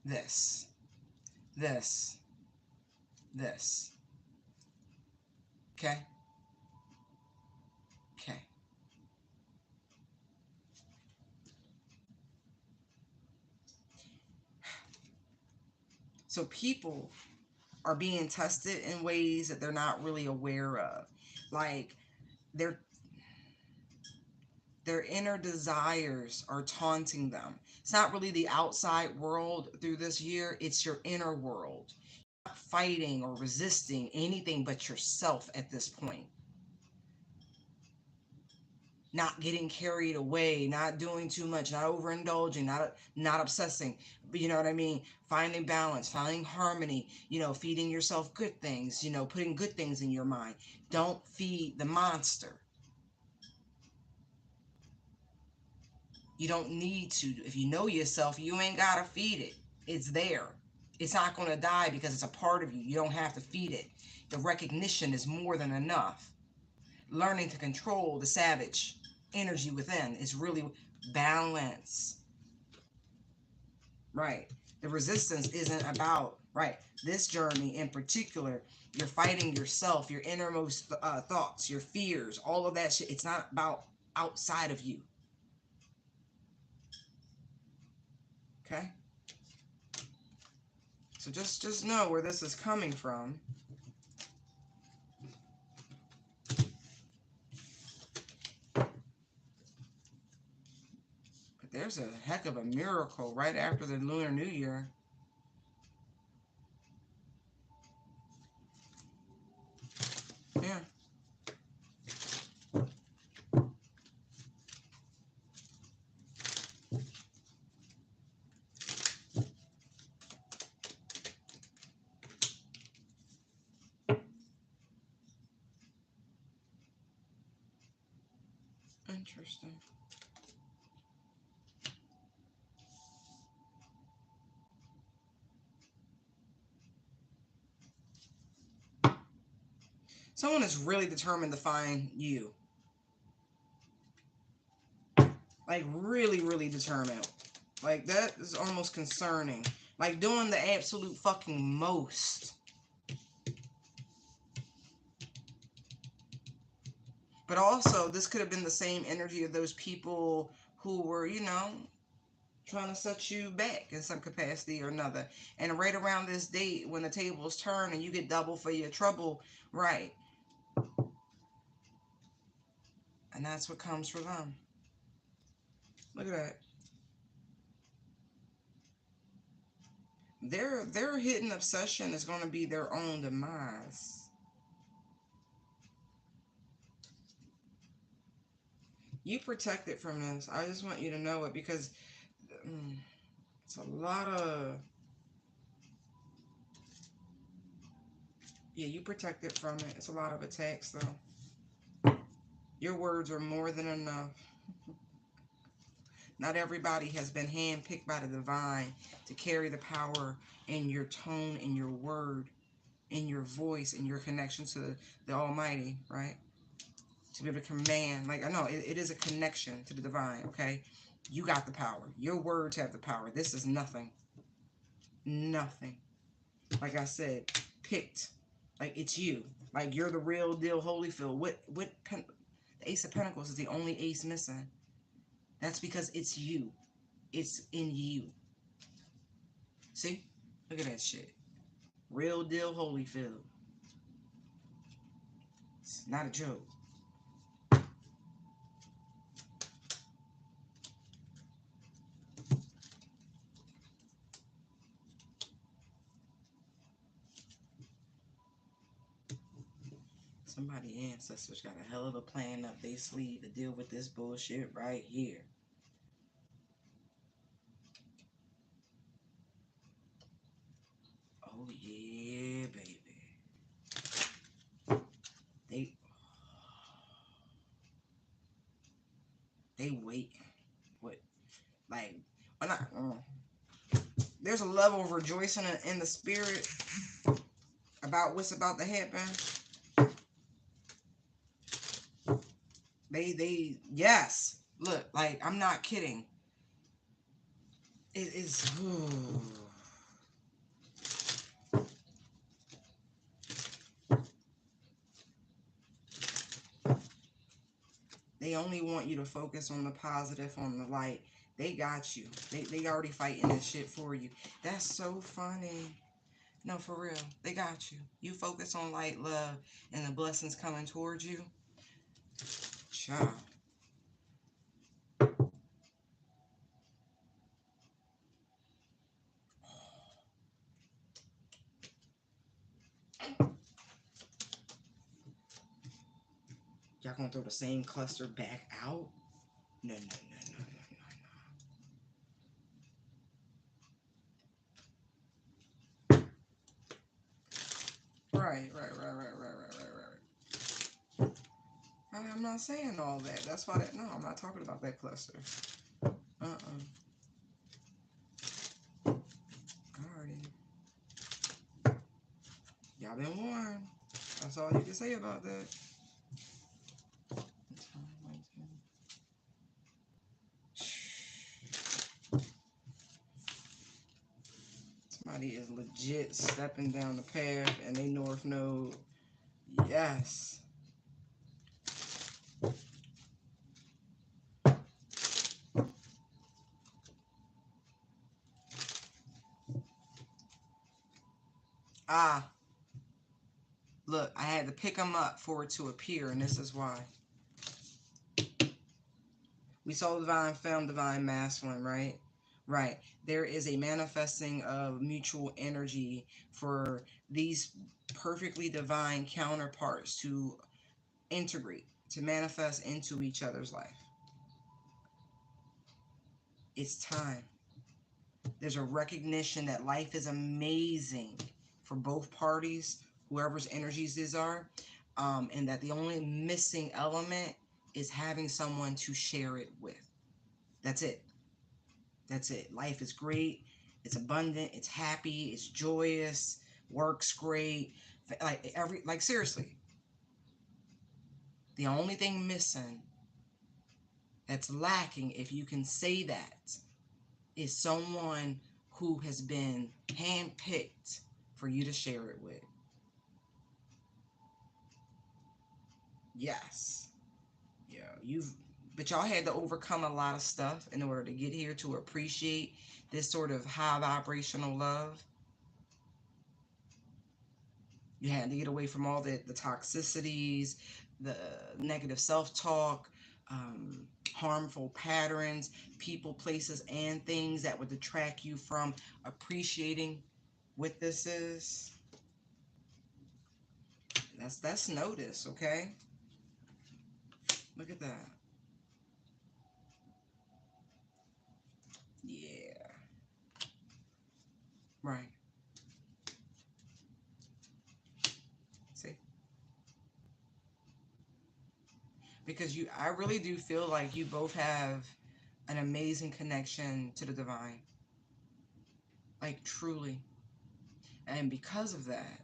this, this. Okay. Okay. So people are being tested in ways that they're not really aware of. Like their their inner desires are taunting them. It's not really the outside world through this year, it's your inner world. You're not fighting or resisting anything but yourself at this point. Not getting carried away, not doing too much, not overindulging, not obsessing. But you know what I mean? Finding balance, finding harmony, feeding yourself good things, putting good things in your mind. Don't feed the monster. You don't need to. If you know yourself, you ain't gotta feed it. It's there. It's not gonna die because it's a part of you. You don't have to feed it. The recognition is more than enough. Learning to control the savage energy within is really balance. Right. The resistance isn't about, right, this journey in particular. You're fighting yourself, your innermost thoughts, your fears, all of that shit. It's not about outside of you. Okay? So just know where this is coming from. But there's a heck of a miracle right after the Lunar New Year. Yeah. Interesting. Someone is really determined to find you. Like, really, really determined. Like, that is almost concerning. Like, doing the absolute fucking most. But also, this could have been the same energy of those people who were, you know, trying to set you back in some capacity or another. And right around this date, when the tables turn and you get double for your trouble, right. And that's what comes for them. Look at that. Their hidden obsession is going to be their own demise. You protected from this. I just want you to know it, because it's a lot of... Yeah, you protected from it. It's a lot of attacks, though. Your words are more than enough. Not everybody has been handpicked by the divine to carry the power in your tone, in your word, in your voice, in your connection to the Almighty, right? To be able to command. Like, I know, it is a connection to the divine, okay? You got the power. Your words have the power. This is nothing. Nothing. Like I said, picked. Like, it's you. Like, you're the real deal Holyfield. The Ace of Pentacles is the only ace missing. That's because it's you. It's in you. See? Look at that shit. Real deal Holyfield. It's not a joke. Somebody ancestors got a hell of a plan up their sleeve to deal with this bullshit right here. Oh yeah, baby. They wait. What? Like, when there's a level of rejoicing in the spirit about what's about to happen. Yes. Look, like, I'm not kidding. It is. They only want you to focus on the positive, on the light. They got you. They already fighting this shit for you. That's so funny. No, for real. They got you. You focus on light, love, and the blessings coming towards you. Ciao. Y'all gonna throw the same cluster back out? No, no, no, no, no, no, no. Right. I'm not saying all that. That's why no, I'm not talking about that cluster. Alrighty. Y'all been warned. That's all you can say about that. Somebody is legit stepping down the path and they north node. Yes. Ah, look, I had to pick them up for it to appear, and this is why. We saw divine femme, divine masculine, right? Right. There is a manifesting of mutual energy for these perfectly divine counterparts to integrate, to manifest into each other's life. It's time. There's a recognition that life is amazing for both parties, whoever's energies these are, and that the only missing element is having someone to share it with. That's it. That's it. Life is great. It's abundant. It's happy. It's joyous. Works great. Like seriously, the only thing missing that's lacking, if you can say that, is someone who has been handpicked for you to share it with. Yes. Yeah, but y'all had to overcome a lot of stuff in order to get here to appreciate this sort of high vibrational love. You had to get away from all the toxicities, the negative self-talk, harmful patterns, people, places, and things that would detract you from appreciating what this is. That's notice, okay? Look at that. Yeah. Right. See? Because I really do feel like you both have an amazing connection to the divine. Like truly. And because of that,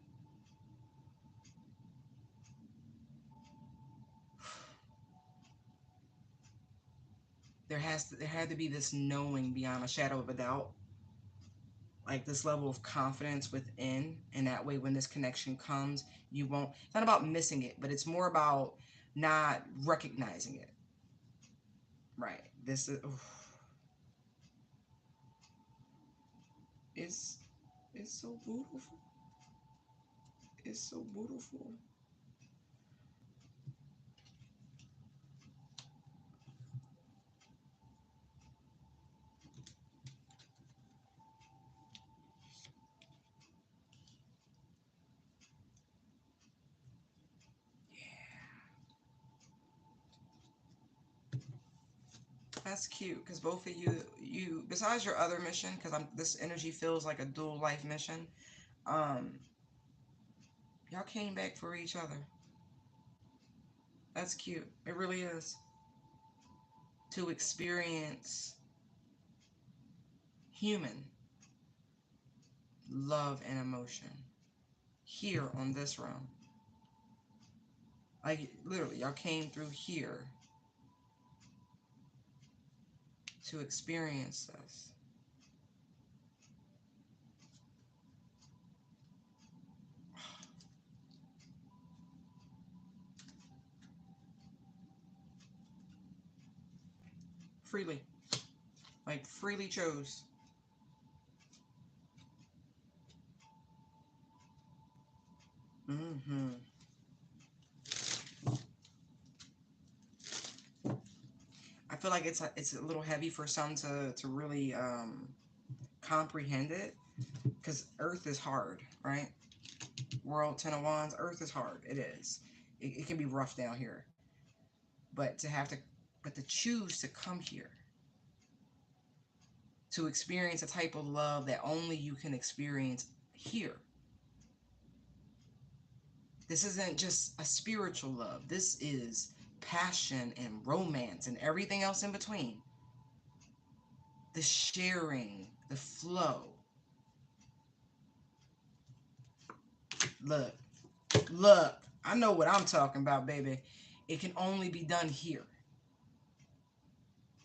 there had to be this knowing beyond a shadow of a doubt, like this level of confidence within, and that way when this connection comes, you won't, it's not about missing it, but it's more about not recognizing it. Right. This is it's it's so beautiful. It's so beautiful. That's cute because both of you besides your other mission, because I'm this energy feels like a dual life mission. Um, y'all came back for each other. That's cute. It really is. To experience human love and emotion here on this realm. Like literally, y'all came through here to experience this. Freely. Like freely chose. Mm-hmm. I feel like it's a little heavy for some to really comprehend it because Earth is hard, right? World Ten of Wands, Earth is hard. It is. It can be rough down here, but to choose to come here to experience a type of love that only you can experience here. This isn't just a spiritual love. This is passion and romance and everything else in between. The sharing, the flow. Look, look, I know what I'm talking about, baby. It can only be done here.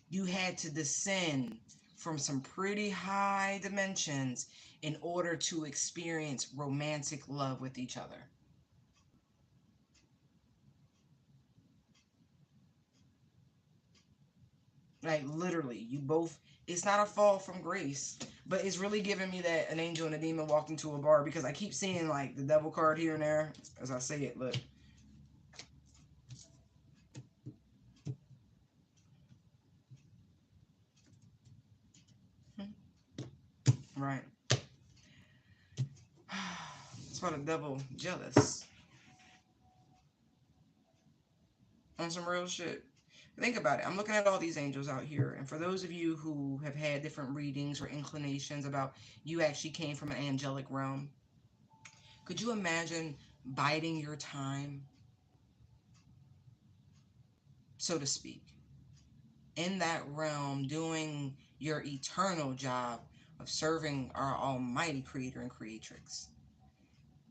You had to descend from some pretty high dimensions in order to experience romantic love with each other. Like literally, you both It's not a fall from grace, but it's really giving me that an angel and a demon walked into a bar, because I keep seeing like the devil card here and there as I say it. Look. Right. That's why the devil jealous. On some real shit. Think about it. I'm looking at all these angels out here, and for those of you who have had different readings or inclinations about you actually came from an angelic realm, could you imagine biding your time, so to speak, in that realm, doing your eternal job of serving our almighty creator and creatrix?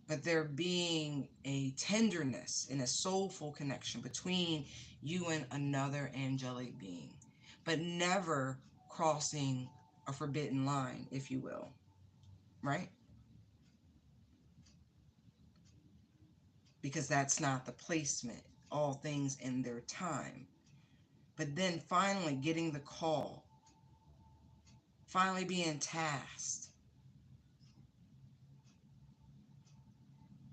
But there being a tenderness and a soulful connection between you and another angelic being, but never crossing a forbidden line, if you will, right? Because that's not the placement, all things in their time. But then finally getting the call, finally being tasked,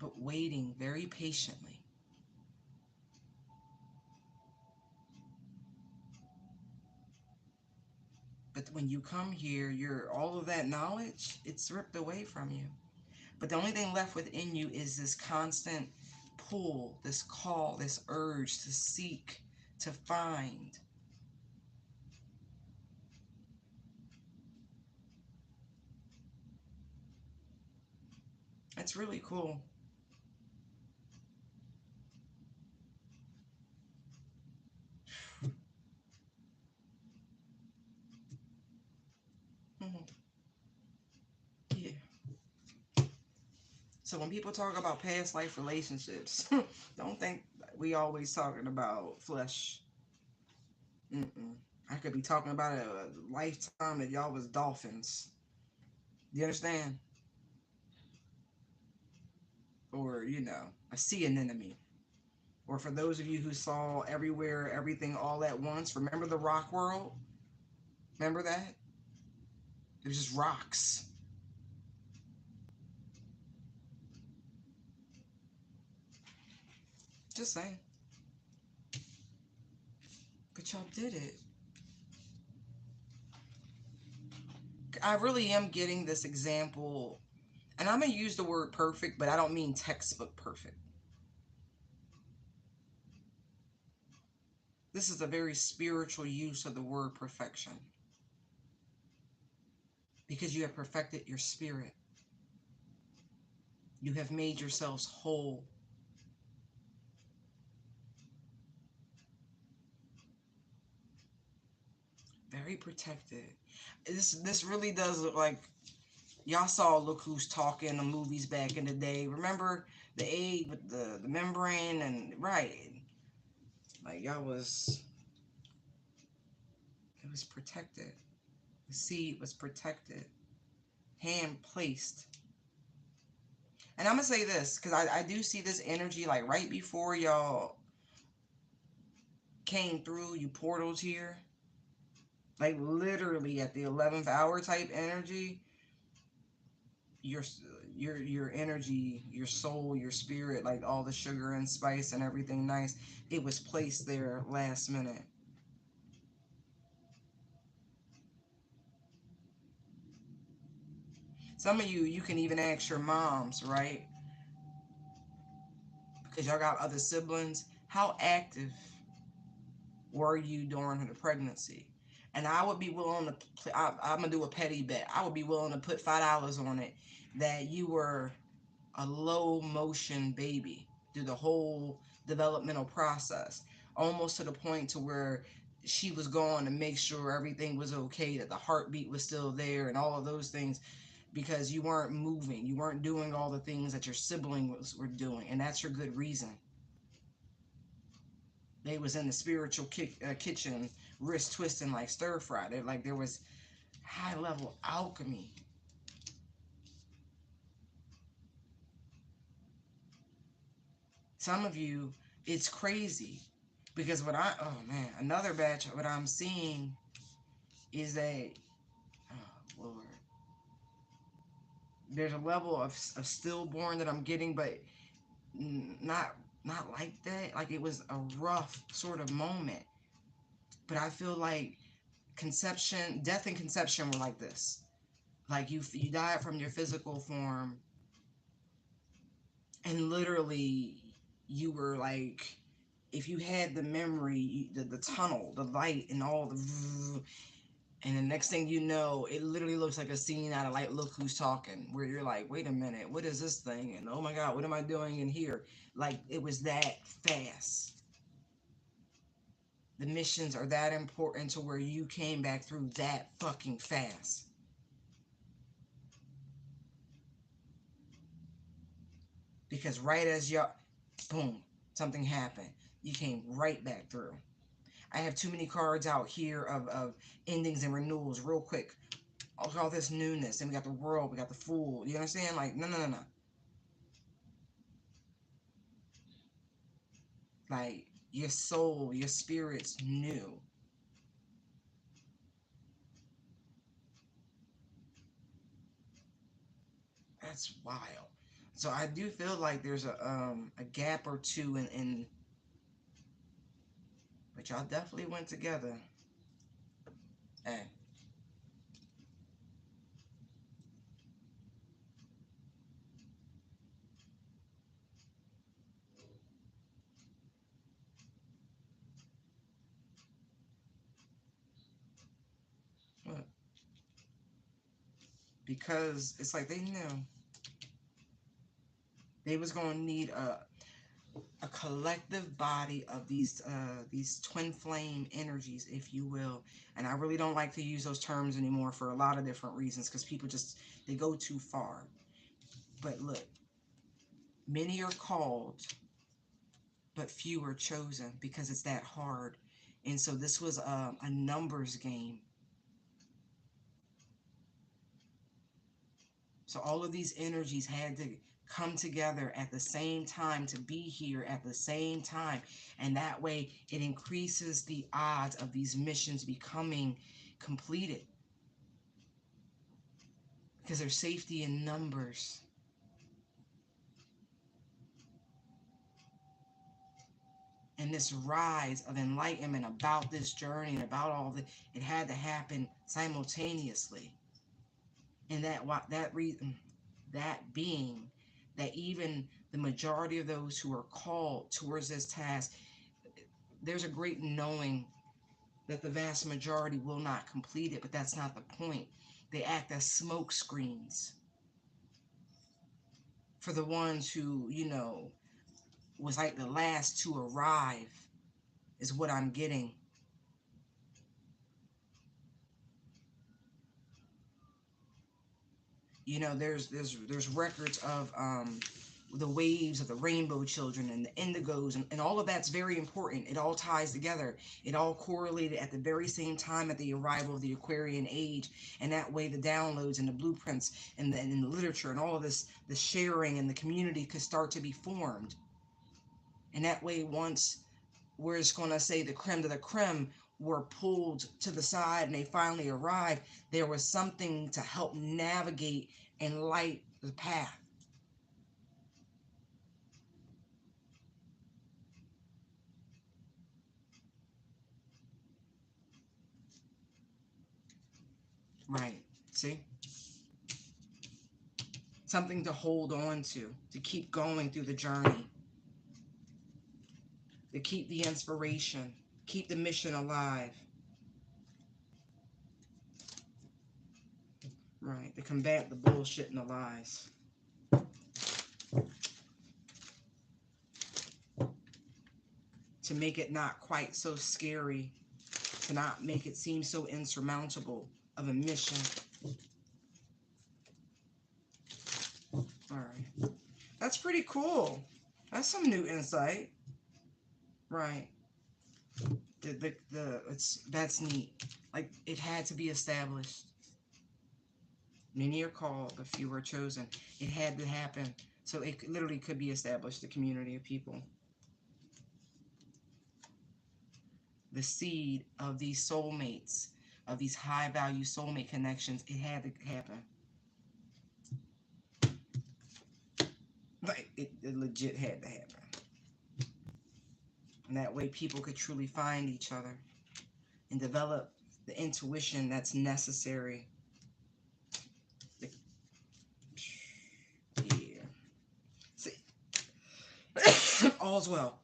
but waiting very patiently. But when you come here, you're all of that knowledge, it's ripped away from you. But the only thing left within you is this constant pull, this call, this urge to seek, to find. It's really cool. Mhm. Yeah. So when people talk about past life relationships, don't think we always talking about flesh. Mm-mm. I could be talking about a lifetime that y'all was dolphins. You understand? Or, a sea anemone. Or for those of you who saw Everywhere, Everything, All at Once, remember the rock world? Remember that? It was just rocks. Just saying. But y'all did it. I really am getting this example, and I'm going to use the word perfect, but I don't mean textbook perfect. This is a very spiritual use of the word perfection, because you have perfected your spirit. You have made yourselves whole. Very protected. This really does look like y'all saw Look Who's Talking, the movies back in the day. Remember the egg with the membrane, and right, like y'all was, it was protected. The seed was protected, hand placed. And I'm gonna say this because I do see this energy like right before y'all came through, you portals here, like literally at the 11th hour type energy. Your your energy, your soul, your spirit, like all the sugar and spice and everything nice, it was placed there last minute. Some of you can even ask your moms, right? Because y'all got other siblings. How active were you during the pregnancy? And I would be willing to, I'm going to do a petty bet. I would be willing to put $5 on it that you were a low motion baby through the whole developmental process, almost to the point to where she was going to make sure everything was okay, that the heartbeat was still there and all of those things, because you weren't moving, you weren't doing all the things that your siblings were doing, and that's your good reason. They was in the spiritual kitchen, wrist twisting like stir fry. They're like, there was high level alchemy. Some of you, it's crazy because oh man, another batch, what I'm seeing is that there's a level of stillborn that I'm getting, but not like that. Like it was a rough sort of moment. But I feel like conception, death and conception were like this. Like you died from your physical form, and literally you were like, if you had the memory, the tunnel, the light, and all the, and the next thing you know, it literally looks like a scene out of like Look Who's Talking, where you're like, wait a minute, what is this thing? And oh my God, what am I doing in here? Like it was that fast. The missions are that important to where you came back through that fucking fast. Because right as y'all, boom, something happened. You came right back through. I have too many cards out here of endings and renewals real quick. All this newness. And we got the world, we got the fool. You understand? Like, no, no, no, no. Like, your soul, your spirit's new. That's wild. So I do feel like there's a gap or two in but y'all definitely went together. Hey. What? Because it's like they knew they was gonna need a collective body of these twin flame energies, if you will. And I really don't like to use those terms anymore for a lot of different reasons because people just they go too far. But look, many are called, but few are chosen because it's that hard. And so this was a numbers game. So all of these energies had to come together at the same time to be here at the same time. And that way it increases the odds of these missions becoming completed because there's safety in numbers. And this rise of enlightenment about this journey and about all that, it had to happen simultaneously. And that reason, that being that even the majority of those who are called towards this task, there's a great knowing that the vast majority will not complete it, but that's not the point. They act as smoke screens for the ones who, was like the last to arrive, is what I'm getting. There's records of the waves of the rainbow children and the indigos, and all of that's very important. It all ties together. It all correlated at the very same time at the arrival of the Aquarian age, and that way the downloads and the blueprints and the literature and all of this, the sharing and the community could start to be formed. And that way, once we're just going to say the creme de la creme were pulled to the side and they finally arrived, there was something to help navigate and light the path. Right. See? Something to hold on to keep going through the journey, to keep the inspiration, keep the mission alive. Right. To combat the bullshit and the lies. To make it not quite so scary, to not make it seem so insurmountable of a mission. All right. That's pretty cool. That's some new insight. Right. That's neat. Like it had to be established. Many are called, but few are chosen. It had to happen. So it literally could be established, the community of people. The seed of these soulmates, of these high value soulmate connections, it had to happen. Like, it legit had to happen. And that way people could truly find each other and develop the intuition that's necessary. Yeah. See, all's well.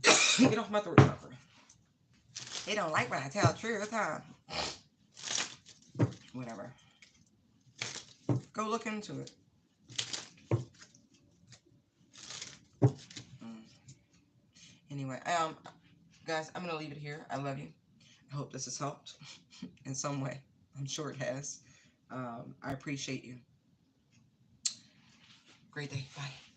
Get off my throat, Tucker. They don't like when I tell the truth, huh? Whatever. Go look into it. Anyway, guys, I'm gonna leave it here. I love you. I hope this has helped in some way. I'm sure it has. I appreciate you. Great day. Bye.